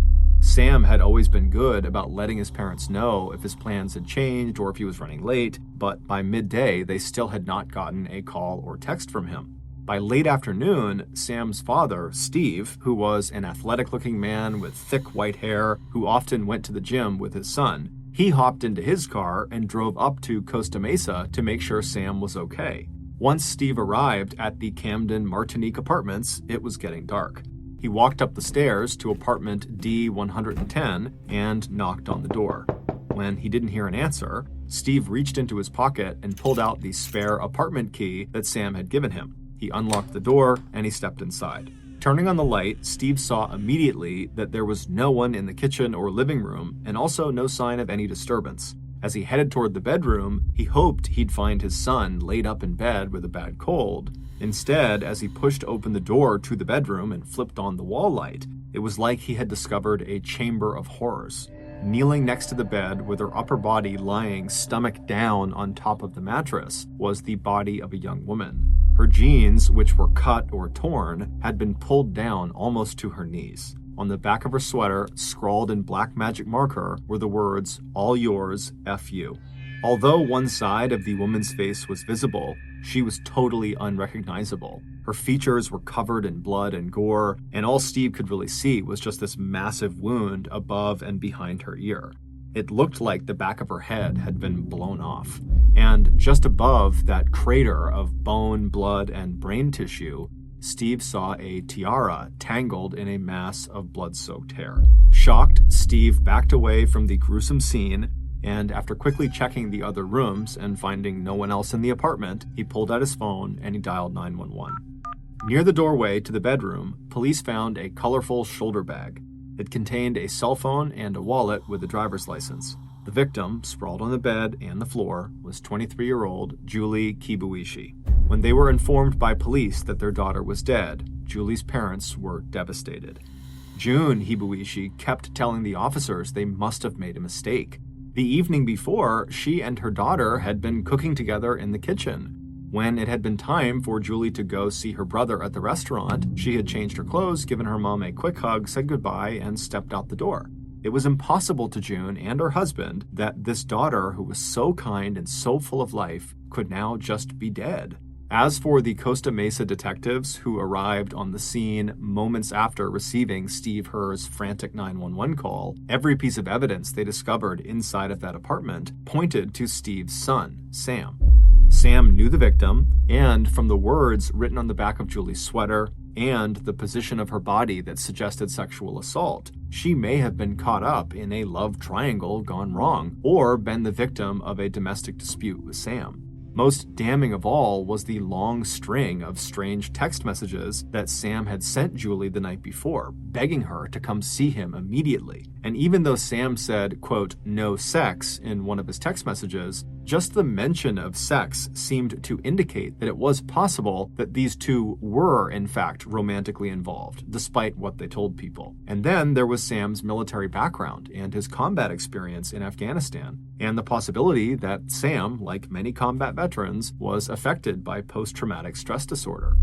Sam had always been good about letting his parents know if his plans had changed or if he was running late, but by midday, they still had not gotten a call or text from him. By late afternoon, Sam's father, Steve, who was an athletic-looking man with thick white hair who often went to the gym with his son, he hopped into his car and drove up to Costa Mesa to make sure Sam was okay. Once Steve arrived at the Camden Martinique Apartments, it was getting dark. He walked up the stairs to apartment D110 and knocked on the door. When he didn't hear an answer, Steve reached into his pocket and pulled out the spare apartment key that Sam had given him. He unlocked the door and he stepped inside. Turning on the light, Steve saw immediately that there was no one in the kitchen or living room and also no sign of any disturbance. As he headed toward the bedroom, he hoped he'd find his son laid up in bed with a bad cold. Instead, as he pushed open the door to the bedroom and flipped on the wall light, it was like he had discovered a chamber of horrors. Kneeling next to the bed with her upper body lying stomach down on top of the mattress was the body of a young woman. Her jeans, which were cut or torn, had been pulled down almost to her knees. On the back of her sweater, scrawled in black magic marker, were the words, "All yours, F you." Although one side of the woman's face was visible, she was totally unrecognizable. Her features were covered in blood and gore, and all Steve could really see was just this massive wound above and behind her ear. It looked like the back of her head had been blown off. And just above that crater of bone, blood, and brain tissue, Steve saw a tiara tangled in a mass of blood-soaked hair. Shocked, Steve backed away from the gruesome scene, and after quickly checking the other rooms and finding no one else in the apartment, he pulled out his phone and he dialed 911. Near the doorway to the bedroom, police found a colorful shoulder bag. It contained a cell phone and a wallet with a driver's license. The victim, sprawled on the bed and the floor, was 23-year-old Julie Kibuishi. When they were informed by police that their daughter was dead, Julie's parents were devastated. June Hibuishi kept telling the officers they must have made a mistake. The evening before, she and her daughter had been cooking together in the kitchen. When it had been time for Julie to go see her brother at the restaurant, she had changed her clothes, given her mom a quick hug, said goodbye, and stepped out the door. It was impossible to June and her husband that this daughter, who was so kind and so full of life, could now just be dead. As for the Costa Mesa detectives who arrived on the scene moments after receiving Steve Herr's frantic 911 call, every piece of evidence they discovered inside of that apartment pointed to Steve's son, Sam. Sam knew the victim, and from the words written on the back of Julie's sweater and the position of her body that suggested sexual assault, she may have been caught up in a love triangle gone wrong, or been the victim of a domestic dispute with Sam. Most damning of all was the long string of strange text messages that Sam had sent Julie the night before, begging her to come see him immediately. And even though Sam said, quote, "no sex" in one of his text messages, just the mention of sex seemed to indicate that it was possible that these two were, in fact, romantically involved, despite what they told people. And then there was Sam's military background and his combat experience in Afghanistan, and the possibility that Sam, like many combat veterans, was affected by post-traumatic stress disorder.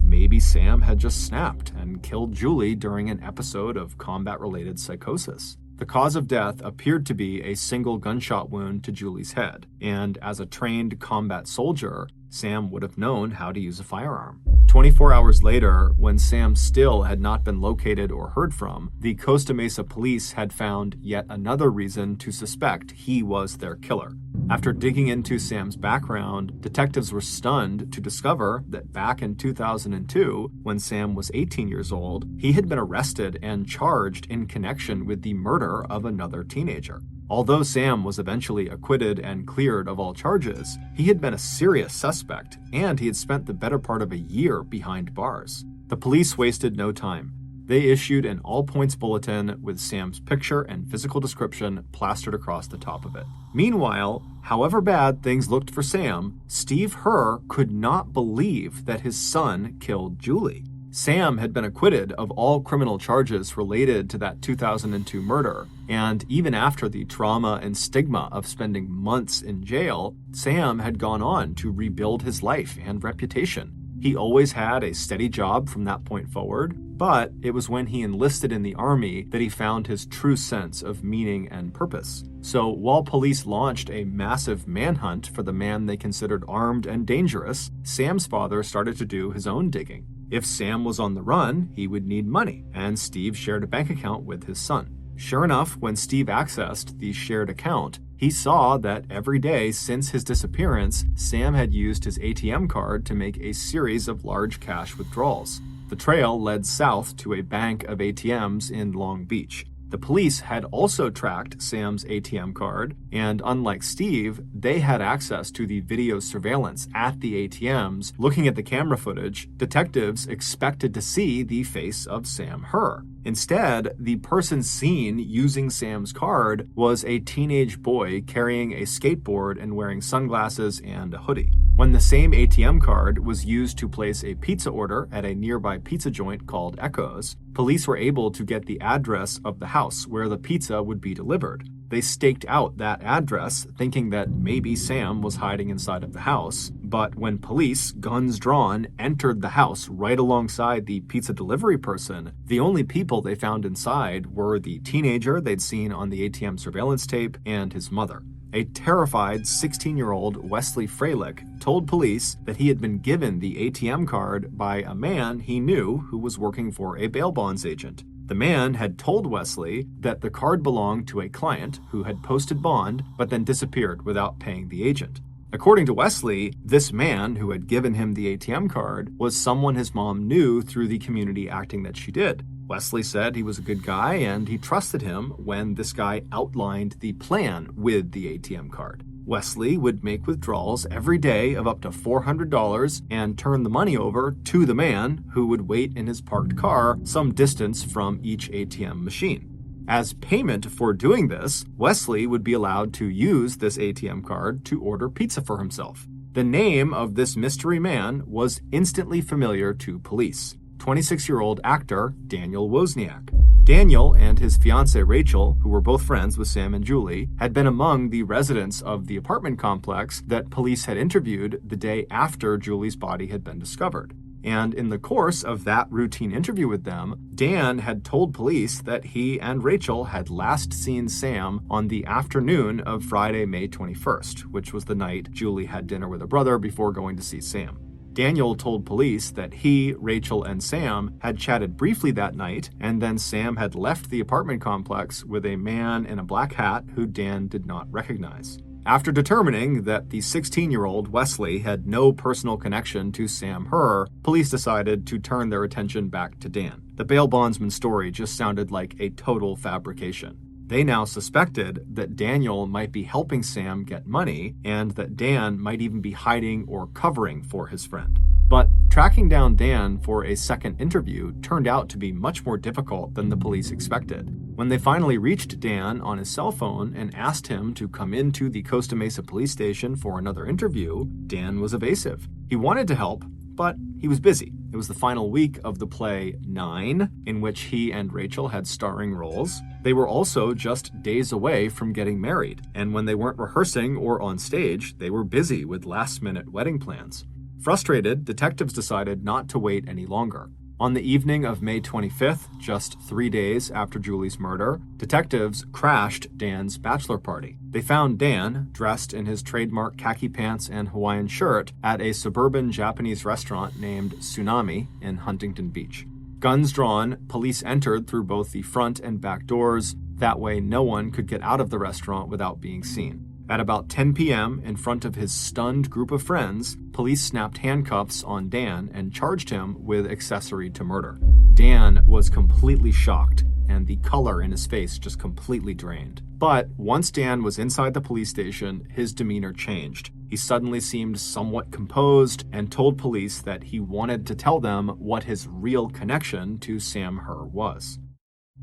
Maybe Sam had just snapped and killed Julie during an episode of combat-related psychosis. The cause of death appeared to be a single gunshot wound to Julie's head, and as a trained combat soldier, Sam would have known how to use a firearm. 24 hours later, when Sam still had not been located or heard from, the Costa Mesa police had found yet another reason to suspect he was their killer. After digging into Sam's background, detectives were stunned to discover that back in 2002, when Sam was 18 years old, he had been arrested and charged in connection with the murder of another teenager. Although Sam was eventually acquitted and cleared of all charges, he had been a serious suspect, and he had spent the better part of a year behind bars. The police wasted no time. They issued an all-points bulletin with Sam's picture and physical description plastered across the top of it. Meanwhile, however bad things looked for Sam, Steve Herr could not believe that his son killed Julie. Sam had been acquitted of all criminal charges related to that 2002 murder, and even after the trauma and stigma of spending months in jail, Sam had gone on to rebuild his life and reputation. He always had a steady job from that point forward, but it was when he enlisted in the army that he found his true sense of meaning and purpose. So while police launched a massive manhunt for the man they considered armed and dangerous, Sam's father started to do his own digging. If Sam was on the run, he would need money, and Steve shared a bank account with his son. Sure enough, when Steve accessed the shared account, he saw that every day since his disappearance, Sam had used his ATM card to make a series of large cash withdrawals. The trail led south to a bank of ATMs in Long Beach. The police had also tracked Sam's ATM card, and unlike Steve, they had access to the video surveillance at the ATMs. Looking at the camera footage, detectives expected to see the face of Sam Herr. Instead, the person seen using Sam's card was a teenage boy carrying a skateboard and wearing sunglasses and a hoodie. When the same ATM card was used to place a pizza order at a nearby pizza joint called Echoes, police were able to get the address of the house where the pizza would be delivered. They staked out that address, thinking that maybe Sam was hiding inside of the house, but when police, guns drawn, entered the house right alongside the pizza delivery person, the only people they found inside were the teenager they'd seen on the ATM surveillance tape and his mother. A terrified 16-year-old Wesley Freilich told police that he had been given the ATM card by a man he knew who was working for a bail bonds agent. The man had told Wesley that the card belonged to a client who had posted bond but then disappeared without paying the agent. According to Wesley, this man who had given him the ATM card was someone his mom knew through the community acting that she did. Wesley said he was a good guy and he trusted him when this guy outlined the plan with the ATM card. Wesley would make withdrawals every day of up to $400 and turn the money over to the man who would wait in his parked car some distance from each ATM machine. As payment for doing this, Wesley would be allowed to use this ATM card to order pizza for himself. The name of this mystery man was instantly familiar to police: 26-year-old actor Daniel Wozniak. Daniel and his fiancée Rachel, who were both friends with Sam and Julie, had been among the residents of the apartment complex that police had interviewed the day after Julie's body had been discovered. And in the course of that routine interview with them, Dan had told police that he and Rachel had last seen Sam on the afternoon of Friday, May 21st, which was the night Julie had dinner with her brother before going to see Sam. Daniel told police that he, Rachel, and Sam had chatted briefly that night, and then Sam had left the apartment complex with a man in a black hat who Dan did not recognize. After determining that the 16-year-old Wesley had no personal connection to Sam Herr, police decided to turn their attention back to Dan. The bail bondsman story just sounded like a total fabrication. They now suspected that Daniel might be helping Sam get money and that Dan might even be hiding or covering for his friend. But tracking down Dan for a second interview turned out to be much more difficult than the police expected. When they finally reached Dan on his cell phone and asked him to come into the Costa Mesa police station for another interview, Dan was evasive. He wanted to help, but he was busy. It was the final week of the play 9, in which he and Rachel had starring roles. They were also just days away from getting married, and when they weren't rehearsing or on stage, they were busy with last-minute wedding plans. Frustrated, detectives decided not to wait any longer. On the evening of May 25th, just 3 days after Julie's murder, detectives crashed Dan's bachelor party. They found Dan, dressed in his trademark khaki pants and Hawaiian shirt, at a suburban Japanese restaurant named Tsunami in Huntington Beach. Guns drawn, police entered through both the front and back doors. That way, no one could get out of the restaurant without being seen. At about 10 p.m., in front of his stunned group of friends, police snapped handcuffs on Dan and charged him with accessory to murder. Dan was completely shocked, and the color in his face just completely drained. But once Dan was inside the police station, his demeanor changed. He suddenly seemed somewhat composed and told police that he wanted to tell them what his real connection to Sam Herr was.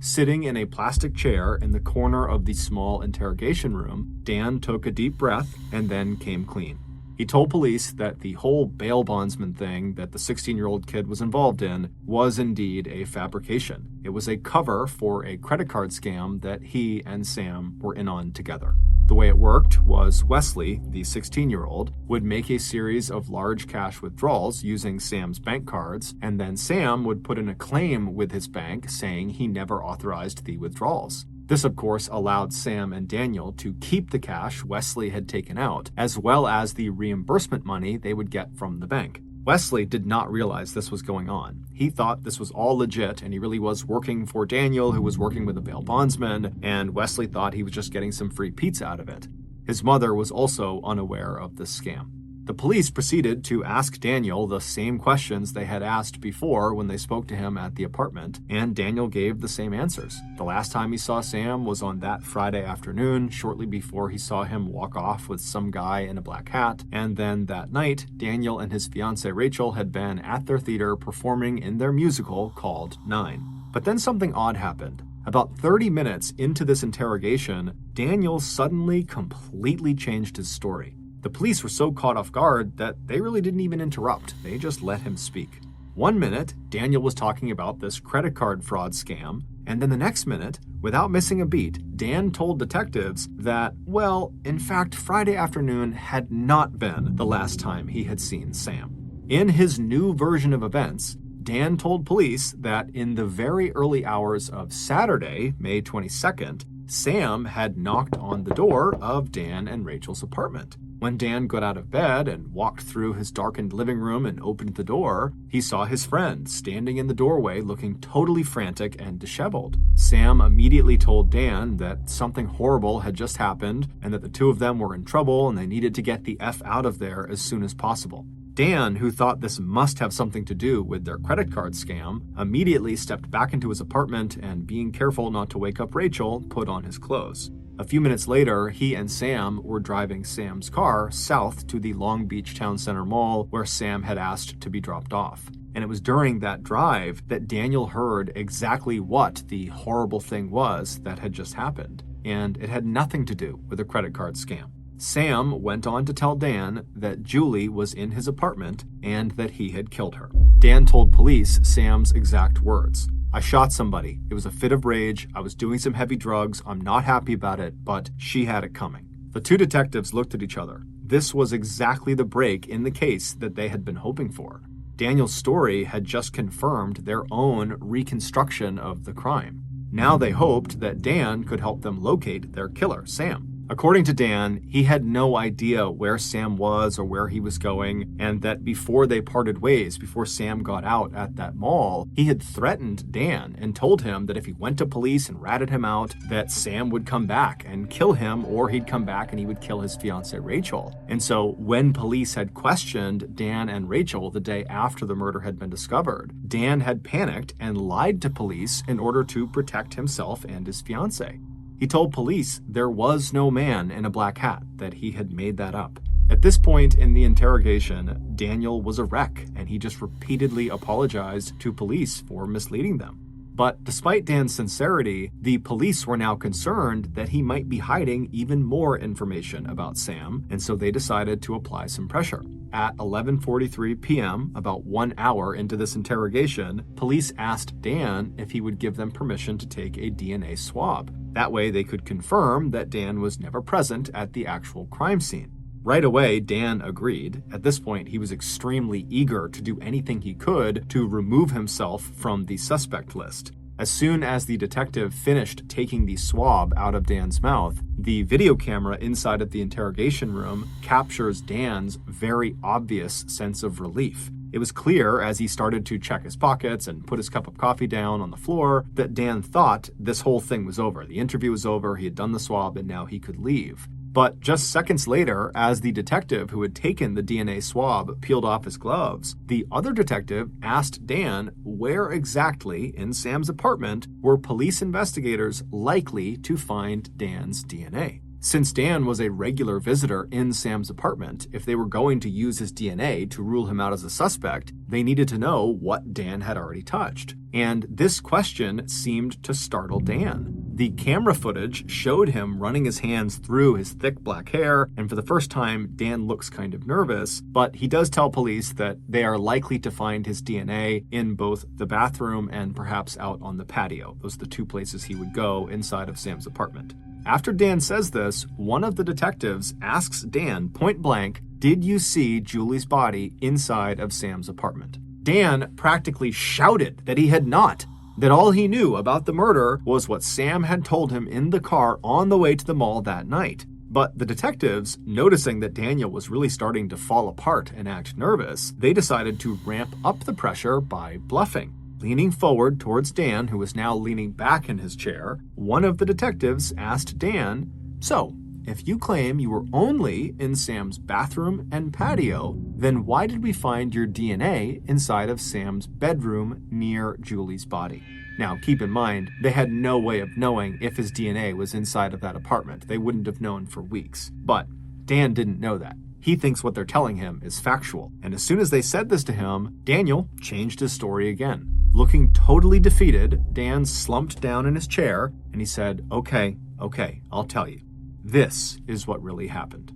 Sitting in a plastic chair in the corner of the small interrogation room, Dan took a deep breath and then came clean. He told police that the whole bail bondsman thing that the 16-year-old kid was involved in was indeed a fabrication. It was a cover for a credit card scam that he and Sam were in on together. The way it worked was Wesley, the 16-year-old, would make a series of large cash withdrawals using Sam's bank cards, and then Sam would put in a claim with his bank saying he never authorized the withdrawals. This, of course, allowed Sam and Daniel to keep the cash Wesley had taken out, as well as the reimbursement money they would get from the bank. Wesley did not realize this was going on. He thought this was all legit, and he really was working for Daniel, who was working with a bail bondsman, and Wesley thought he was just getting some free pizza out of it. His mother was also unaware of this scam. The police proceeded to ask Daniel the same questions they had asked before when they spoke to him at the apartment, and Daniel gave the same answers. The last time he saw Sam was on that Friday afternoon, shortly before he saw him walk off with some guy in a black hat, and then that night, Daniel and his fiancée Rachel had been at their theater performing in their musical called 9. But then something odd happened. About 30 minutes into this interrogation, Daniel suddenly completely changed his story. The police were so caught off guard that they really didn't even interrupt. They just let him speak. One minute, Daniel was talking about this credit card fraud scam, and then the next minute, without missing a beat, Dan told detectives that, well, in fact, Friday afternoon had not been the last time he had seen Sam. In his new version of events, Dan told police that in the very early hours of Saturday, May 22nd, Sam had knocked on the door of Dan and Rachel's apartment. When Dan got out of bed and walked through his darkened living room and opened the door, he saw his friend standing in the doorway looking totally frantic and disheveled. Sam immediately told Dan that something horrible had just happened and that the two of them were in trouble and they needed to get the F out of there as soon as possible. Dan, who thought this must have something to do with their credit card scam, immediately stepped back into his apartment and, being careful not to wake up Rachel, put on his clothes. A few minutes later, he and Sam were driving Sam's car south to the Long Beach Town Center Mall where Sam had asked to be dropped off. And it was during that drive that Daniel heard exactly what the horrible thing was that had just happened. And it had nothing to do with a credit card scam. Sam went on to tell Dan that Julie was in his apartment and that he had killed her. Dan told police Sam's exact words. "I shot somebody. It was a fit of rage. I was doing some heavy drugs. I'm not happy about it, but she had it coming." The two detectives looked at each other. This was exactly the break in the case that they had been hoping for. Daniel's story had just confirmed their own reconstruction of the crime. Now they hoped that Dan could help them locate their killer, Sam. According to Dan, he had no idea where Sam was or where he was going, and that before they parted ways, before Sam got out at that mall, he had threatened Dan and told him that if he went to police and ratted him out, that Sam would come back and kill him, or he'd come back and he would kill his fiancée Rachel. And so when police had questioned Dan and Rachel the day after the murder had been discovered, Dan had panicked and lied to police in order to protect himself and his fiancée. He told police there was no man in a black hat, that he had made that up. At this point in the interrogation, Daniel was a wreck, and he just repeatedly apologized to police for misleading them. But despite Dan's sincerity, the police were now concerned that he might be hiding even more information about Sam, and so they decided to apply some pressure. At 11:43 p.m., about 1 hour into this interrogation, police asked Dan if he would give them permission to take a DNA swab. That way they could confirm that Dan was never present at the actual crime scene. Right away, Dan agreed. At this point, he was extremely eager to do anything he could to remove himself from the suspect list. As soon as the detective finished taking the swab out of Dan's mouth, the video camera inside of the interrogation room captures Dan's very obvious sense of relief. It was clear as he started to check his pockets and put his cup of coffee down on the floor that Dan thought this whole thing was over. The interview was over, he had done the swab, and now he could leave. But just seconds later, as the detective who had taken the DNA swab peeled off his gloves, the other detective asked Dan where exactly in Sam's apartment were police investigators likely to find Dan's DNA. Since Dan was a regular visitor in Sam's apartment, if they were going to use his DNA to rule him out as a suspect, they needed to know what Dan had already touched. And this question seemed to startle Dan. The camera footage showed him running his hands through his thick black hair, and for the first time, Dan looks kind of nervous, but he does tell police that they are likely to find his DNA in both the bathroom and perhaps out on the patio. Those are the two places he would go inside of Sam's apartment. After Dan says this, one of the detectives asks Dan point blank, "Did you see Julie's body inside of Sam's apartment?" Dan practically shouted that he had not, that all he knew about the murder was what Sam had told him in the car on the way to the mall that night. But the detectives, noticing that Daniel was really starting to fall apart and act nervous, they decided to ramp up the pressure by bluffing. Leaning forward towards Dan, who was now leaning back in his chair, one of the detectives asked Dan, "So, if you claim you were only in Sam's bathroom and patio, then why did we find your DNA inside of Sam's bedroom near Julie's body?" Now, keep in mind, they had no way of knowing if his DNA was inside of that apartment. They wouldn't have known for weeks. But Dan didn't know that. He thinks what they're telling him is factual. And as soon as they said this to him, Daniel changed his story again. Looking totally defeated, Dan slumped down in his chair and he said, Okay, I'll tell you. This is what really happened.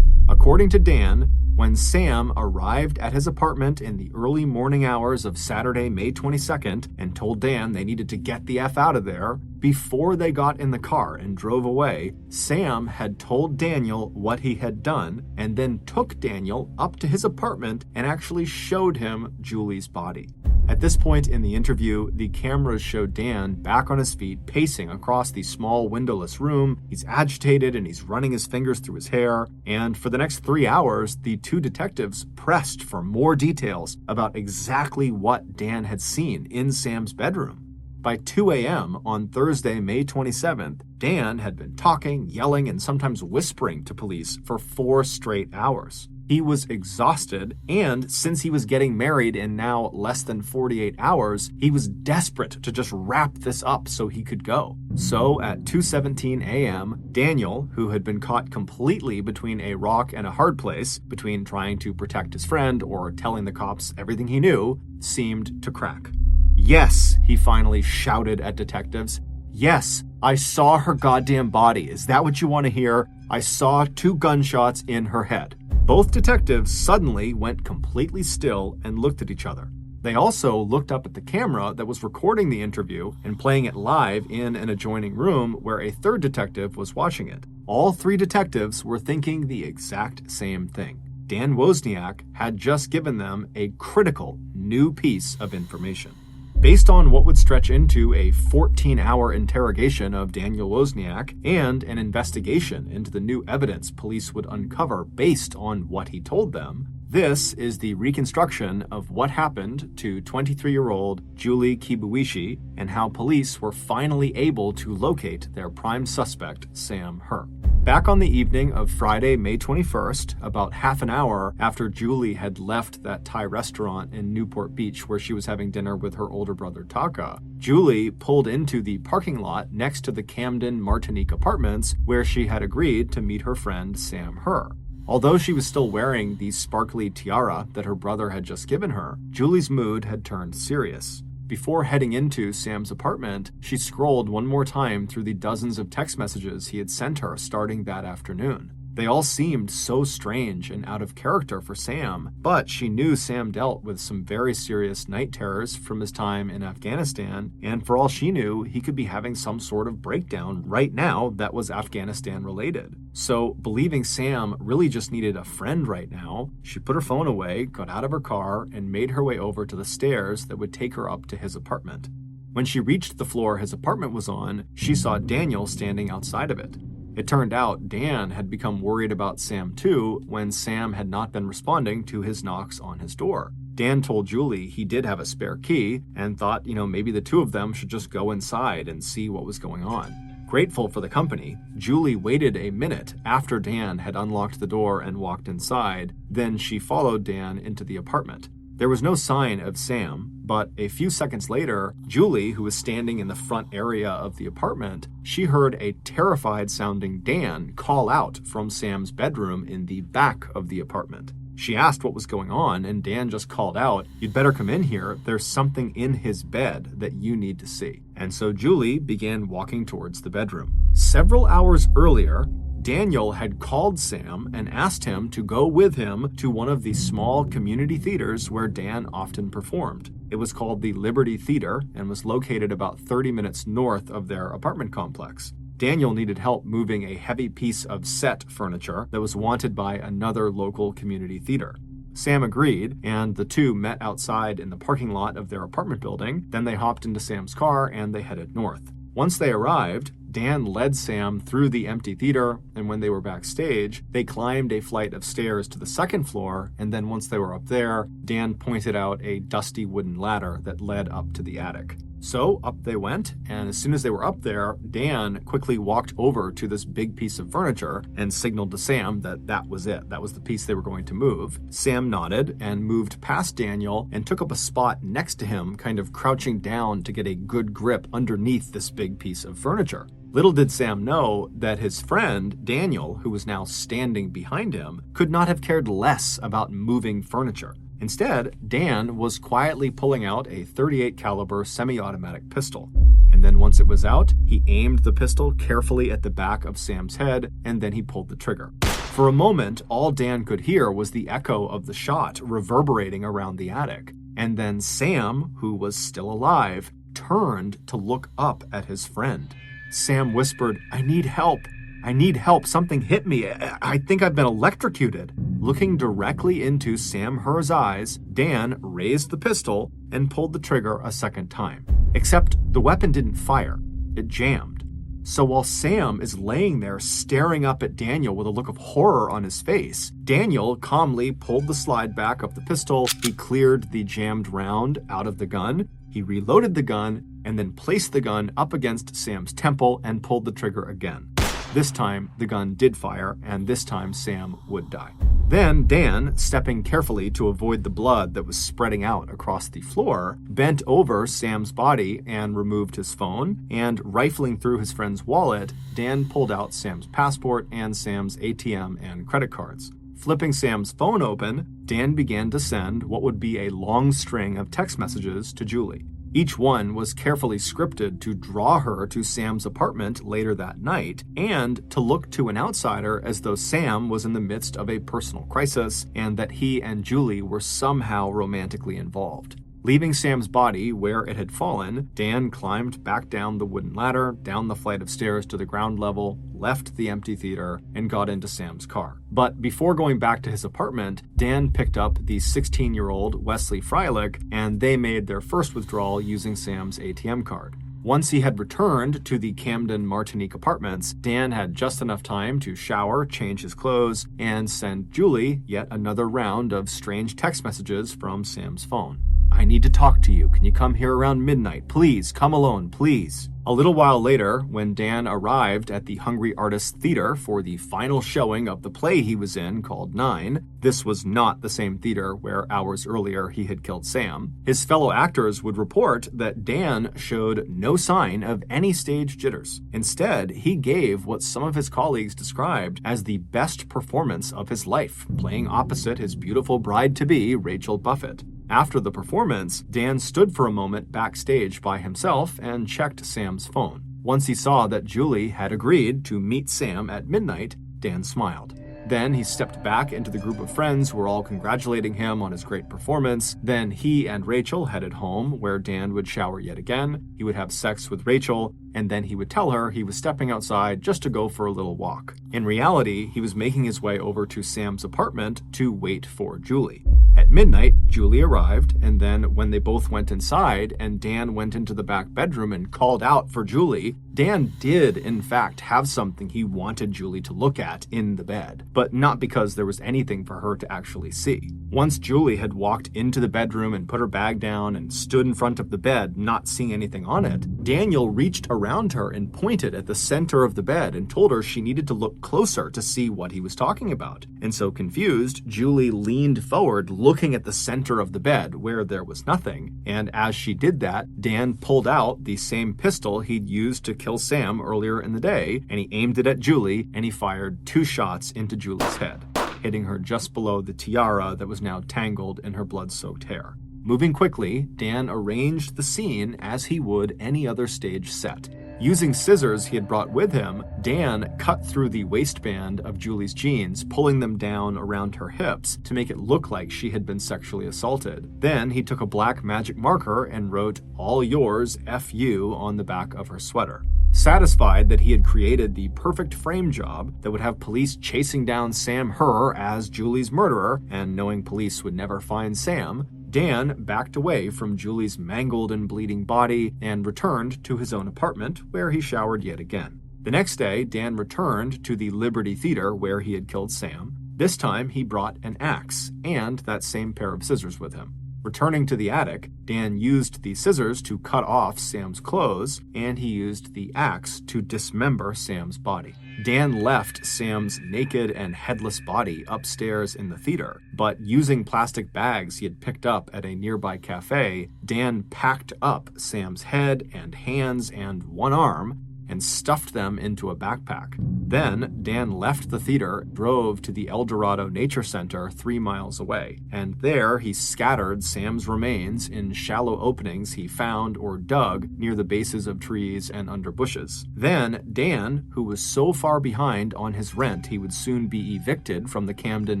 According to Dan, when Sam arrived at his apartment in the early morning hours of Saturday, May 22nd, and told Dan they needed to get the F out of there, before they got in the car and drove away, Sam had told Daniel what he had done and then took Daniel up to his apartment and actually showed him Julie's body. At this point in the interview, the cameras showed Dan back on his feet, pacing across the small windowless room. He's agitated and he's running his fingers through his hair. And for the next 3 hours, the two detectives pressed for more details about exactly what Dan had seen in Sam's bedroom. By 2 a.m. on Thursday, May 27th, Dan had been talking, yelling, and sometimes whispering to police for 4 straight hours. He was exhausted, and since he was getting married in now less than 48 hours, he was desperate to just wrap this up so he could go. So at 2:17 a.m., Daniel, who had been caught completely between a rock and a hard place, between trying to protect his friend or telling the cops everything he knew, seemed to crack. "Yes," he finally shouted at detectives. "Yes, I saw her goddamn body. Is that what you want to hear? I saw 2 gunshots in her head." Both detectives suddenly went completely still and looked at each other. They also looked up at the camera that was recording the interview and playing it live in an adjoining room where a third detective was watching it. All 3 detectives were thinking the exact same thing. Dan Wozniak had just given them a critical new piece of information. Based on what would stretch into a 14-hour interrogation of Daniel Wozniak and an investigation into the new evidence police would uncover based on what he told them, this is the reconstruction of what happened to 23-year-old Julie Kibuishi and how police were finally able to locate their prime suspect, Sam Her. Back on the evening of Friday, May 21st, about half an hour after Julie had left that Thai restaurant in Newport Beach where she was having dinner with her older brother Taka, Julie pulled into the parking lot next to the Camden Martinique apartments where she had agreed to meet her friend Sam Her. Although she was still wearing the sparkly tiara that her brother had just given her, Julie's mood had turned serious. Before heading into Sam's apartment, she scrolled one more time through the dozens of text messages he had sent her starting that afternoon. They all seemed so strange and out of character for Sam, but she knew Sam dealt with some very serious night terrors from his time in Afghanistan, and for all she knew, he could be having some sort of breakdown right now that was Afghanistan related. So, believing Sam really just needed a friend right now, she put her phone away, got out of her car, and made her way over to the stairs that would take her up to his apartment. When she reached the floor his apartment was on, she saw Daniel standing outside of it. It turned out Dan had become worried about Sam too when Sam had not been responding to his knocks on his door. Dan told Julie he did have a spare key and thought, maybe the two of them should just go inside and see what was going on. Grateful for the company, Julie waited a minute after Dan had unlocked the door and walked inside, then she followed Dan into the apartment. There was no sign of Sam, but a few seconds later, Julie, who was standing in the front area of the apartment, she heard a terrified-sounding Dan call out from Sam's bedroom in the back of the apartment. She asked what was going on, and Dan just called out, "You'd better come in here. There's something in his bed that you need to see." And so Julie began walking towards the bedroom. Several hours earlier, Daniel had called Sam and asked him to go with him to one of the small community theaters where Dan often performed. It was called the Liberty Theater and was located about 30 minutes north of their apartment complex. Daniel needed help moving a heavy piece of set furniture that was wanted by another local community theater. Sam agreed, and the two met outside in the parking lot of their apartment building. Then they hopped into Sam's car and they headed north. Once they arrived, Dan led Sam through the empty theater, and when they were backstage, they climbed a flight of stairs to the second floor, and then once they were up there, Dan pointed out a dusty wooden ladder that led up to the attic. So up they went, and as soon as they were up there, Dan quickly walked over to this big piece of furniture and signaled to Sam that that was it. That was the piece they were going to move. Sam nodded and moved past Daniel and took up a spot next to him, kind of crouching down to get a good grip underneath this big piece of furniture. Little did Sam know that his friend, Daniel, who was now standing behind him, could not have cared less about moving furniture. Instead, Dan was quietly pulling out a .38 caliber semi-automatic pistol. And then once it was out, he aimed the pistol carefully at the back of Sam's head, and then he pulled the trigger. For a moment, all Dan could hear was the echo of the shot reverberating around the attic. And then Sam, who was still alive, turned to look up at his friend. Sam whispered, "I need help. I need help. Something hit me. I think I've been electrocuted." Looking directly into Sam Herr's eyes, Dan raised the pistol and pulled the trigger a second time. Except the weapon didn't fire. It jammed. So while Sam is laying there staring up at Daniel with a look of horror on his face, Daniel calmly pulled the slide back of the pistol. He cleared the jammed round out of the gun. He reloaded the gun and then placed the gun up against Sam's temple and pulled the trigger again. This time, the gun did fire, and this time Sam would die. Then Dan, stepping carefully to avoid the blood that was spreading out across the floor, bent over Sam's body and removed his phone, and rifling through his friend's wallet, Dan pulled out Sam's passport and Sam's ATM and credit cards. Flipping Sam's phone open, Dan began to send what would be a long string of text messages to Julie. Each one was carefully scripted to draw her to Sam's apartment later that night and to look to an outsider as though Sam was in the midst of a personal crisis and that he and Julie were somehow romantically involved. Leaving Sam's body where it had fallen, Dan climbed back down the wooden ladder, down the flight of stairs to the ground level, left the empty theater, and got into Sam's car. But before going back to his apartment, Dan picked up the 16-year-old Wesley Freilich, and they made their first withdrawal using Sam's ATM card. Once he had returned to the Camden Martinique apartments, Dan had just enough time to shower, change his clothes, and send Julie yet another round of strange text messages from Sam's phone. "I need to talk to you. Can you come here around midnight? Please, come alone, please." A little while later, when Dan arrived at the Hungry Artists Theater for the final showing of the play he was in called 9, this was not the same theater where hours earlier he had killed Sam, his fellow actors would report that Dan showed no sign of any stage jitters. Instead, he gave what some of his colleagues described as the best performance of his life, playing opposite his beautiful bride-to-be, Rachel Buffett. After the performance, Dan stood for a moment backstage by himself and checked Sam's phone. Once he saw that Julie had agreed to meet Sam at midnight, Dan smiled. Then he stepped back into the group of friends who were all congratulating him on his great performance. Then he and Rachel headed home, where Dan would shower yet again. He would have sex with Rachel, and then he would tell her he was stepping outside just to go for a little walk. In reality, he was making his way over to Sam's apartment to wait for Julie. At midnight, Julie arrived, and then when they both went inside and Dan went into the back bedroom and called out for Julie, Dan did, in fact, have something he wanted Julie to look at in the bed, but not because there was anything for her to actually see. Once Julie had walked into the bedroom and put her bag down and stood in front of the bed, not seeing anything on it, Daniel reached around her and pointed at the center of the bed and told her she needed to look closer to see what he was talking about. And so confused, Julie leaned forward, looking at the center of the bed where there was nothing. And as she did that, Dan pulled out the same pistol he'd used to kill Sam earlier in the day, and he aimed it at Julie, and he fired 2 shots into Julie's head, hitting her just below the tiara that was now tangled in her blood-soaked hair. Moving quickly, Dan arranged the scene as he would any other stage set. Using scissors he had brought with him, Dan cut through the waistband of Julie's jeans, pulling them down around her hips to make it look like she had been sexually assaulted. Then he took a black magic marker and wrote "All yours, F you" on the back of her sweater. Satisfied that he had created the perfect frame job that would have police chasing down Sam Herr as Julie's murderer, and knowing police would never find Sam, Dan backed away from Julie's mangled and bleeding body and returned to his own apartment, where he showered yet again. The next day, Dan returned to the Liberty Theater where he had killed Sam. This time, he brought an axe and that same pair of scissors with him. Returning to the attic, Dan used the scissors to cut off Sam's clothes, and he used the axe to dismember Sam's body. Dan left Sam's naked and headless body upstairs in the theater, but using plastic bags he had picked up at a nearby cafe, Dan packed up Sam's head and hands and one arm and stuffed them into a backpack. Then, Dan left the theater, drove to the El Dorado Nature Center 3 miles away, and there he scattered Sam's remains in shallow openings he found or dug near the bases of trees and under bushes. Then, Dan, who was so far behind on his rent he would soon be evicted from the Camden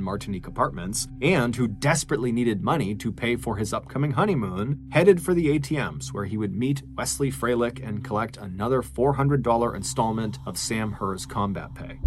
Martinique apartments, and who desperately needed money to pay for his upcoming honeymoon, headed for the ATMs where he would meet Wesley Freilich and collect another $400 installment of Sam Herr's combat pay.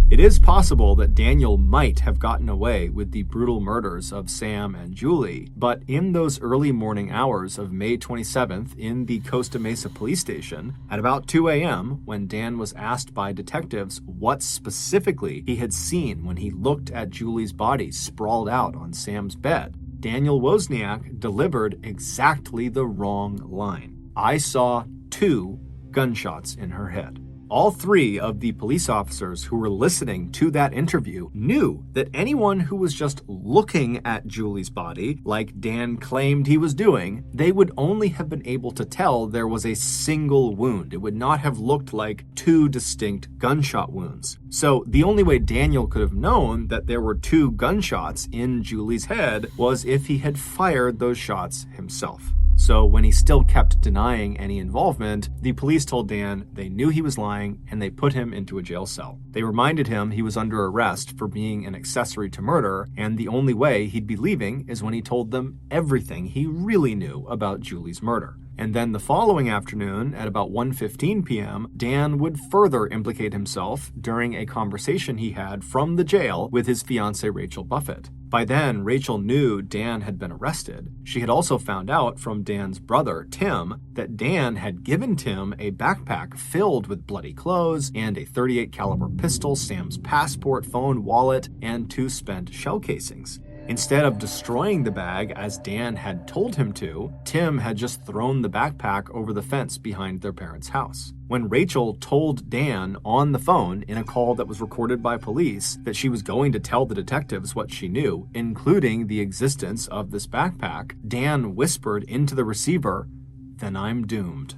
It is possible that Daniel might have gotten away with the brutal murders of Sam and Julie, but in those early morning hours of May 27th in the Costa Mesa police station, at about 2 a.m., when Dan was asked by detectives what specifically he had seen when he looked at Julie's body sprawled out on Sam's bed, Daniel Wozniak delivered exactly the wrong line. "I saw 2 gunshots in her head." All 3 of the police officers who were listening to that interview knew that anyone who was just looking at Julie's body, like Dan claimed he was doing, they would only have been able to tell there was a single wound. It would not have looked like 2 distinct gunshot wounds. So the only way Daniel could have known that there were 2 gunshots in Julie's head was if he had fired those shots himself. So when he still kept denying any involvement, the police told Dan they knew he was lying and they put him into a jail cell. They reminded him he was under arrest for being an accessory to murder, and the only way he'd be leaving is when he told them everything he really knew about Julie's murder. And then the following afternoon, at about 1:15 p.m., Dan would further implicate himself during a conversation he had from the jail with his fiancée Rachel Buffett. By then, Rachel knew Dan had been arrested. She had also found out from Dan's brother, Tim, that Dan had given Tim a backpack filled with bloody clothes and a .38 caliber pistol, Sam's passport, phone, wallet, and 2 spent shell casings. Instead of destroying the bag as Dan had told him to, Tim had just thrown the backpack over the fence behind their parents' house. When Rachel told Dan on the phone in a call that was recorded by police that she was going to tell the detectives what she knew, including the existence of this backpack, Dan whispered into the receiver, "Then I'm doomed."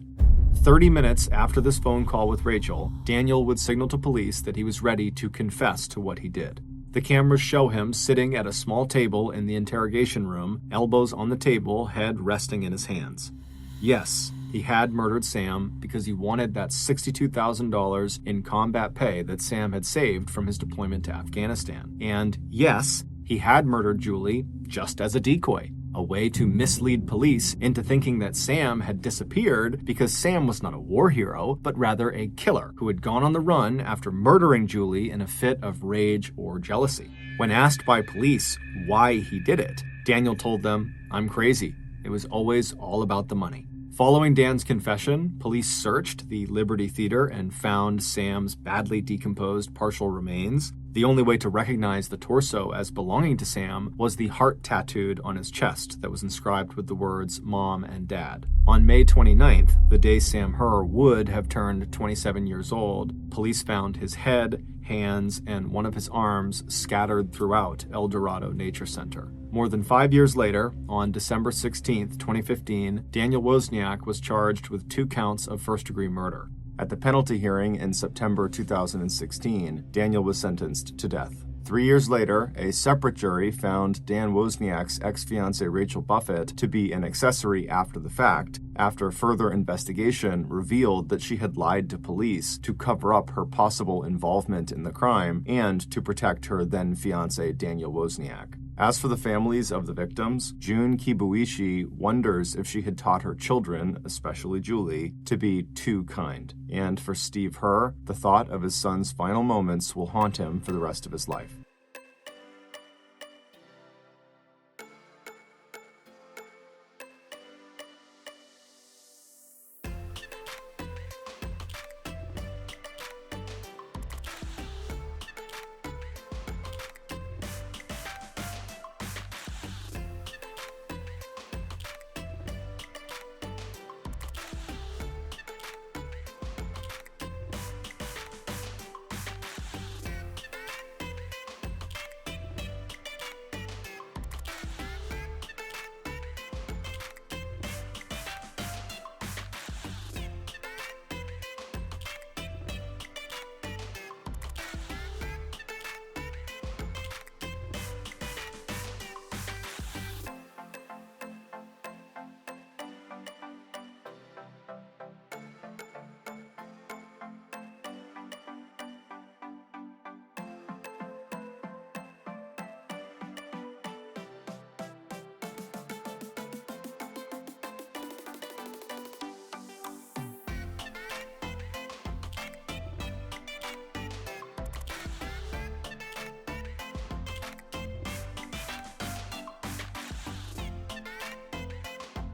30 minutes after this phone call with Rachel, Daniel would signal to police that he was ready to confess to what he did. The cameras show him sitting at a small table in the interrogation room, elbows on the table, head resting in his hands. Yes, he had murdered Sam because he wanted that $62,000 in combat pay that Sam had saved from his deployment to Afghanistan. And yes, he had murdered Julie just as a decoy, a way to mislead police into thinking that Sam had disappeared because Sam was not a war hero, but rather a killer who had gone on the run after murdering Julie in a fit of rage or jealousy. When asked by police why he did it, Daniel told them, "I'm crazy. It was always all about the money." Following Dan's confession, police searched the Liberty Theater and found Sam's badly decomposed partial remains. The only way to recognize the torso as belonging to Sam was the heart tattooed on his chest that was inscribed with the words Mom and Dad. On May 29th, the day Sam Herr would have turned 27 years old, police found his head, hands, and one of his arms scattered throughout El Dorado Nature Center. More than 5 years later, on December 16, 2015, Daniel Wozniak was charged with 2 counts of first-degree murder. At the penalty hearing in September 2016, Daniel was sentenced to death. 3 years later, a separate jury found Dan Wozniak's ex-fiancée Rachel Buffett to be an accessory after the fact, after further investigation revealed that she had lied to police to cover up her possible involvement in the crime and to protect her then-fiancé Daniel Wozniak. As for the families of the victims, June Kibuishi wonders if she had taught her children, especially Julie, to be too kind. And for Steve Herr, the thought of his son's final moments will haunt him for the rest of his life.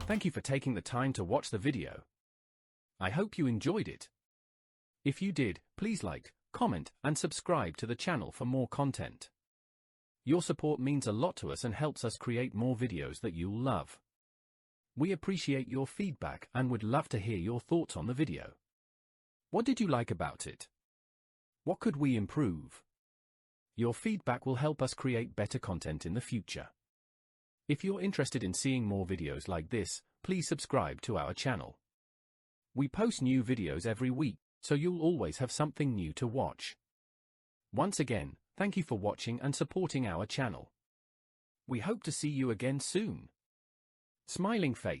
Thank you for taking the time to watch the video. I hope you enjoyed it. If you did, please like, comment, and subscribe to the channel for more content. Your support means a lot to us and helps us create more videos that you'll love. We appreciate your feedback and would love to hear your thoughts on the video. What did you like about it? What could we improve? Your feedback will help us create better content in the future. If you're interested in seeing more videos like this, please subscribe to our channel. We post new videos every week, so you'll always have something new to watch. Once again, thank you for watching and supporting our channel. We hope to see you again soon. Smiling face.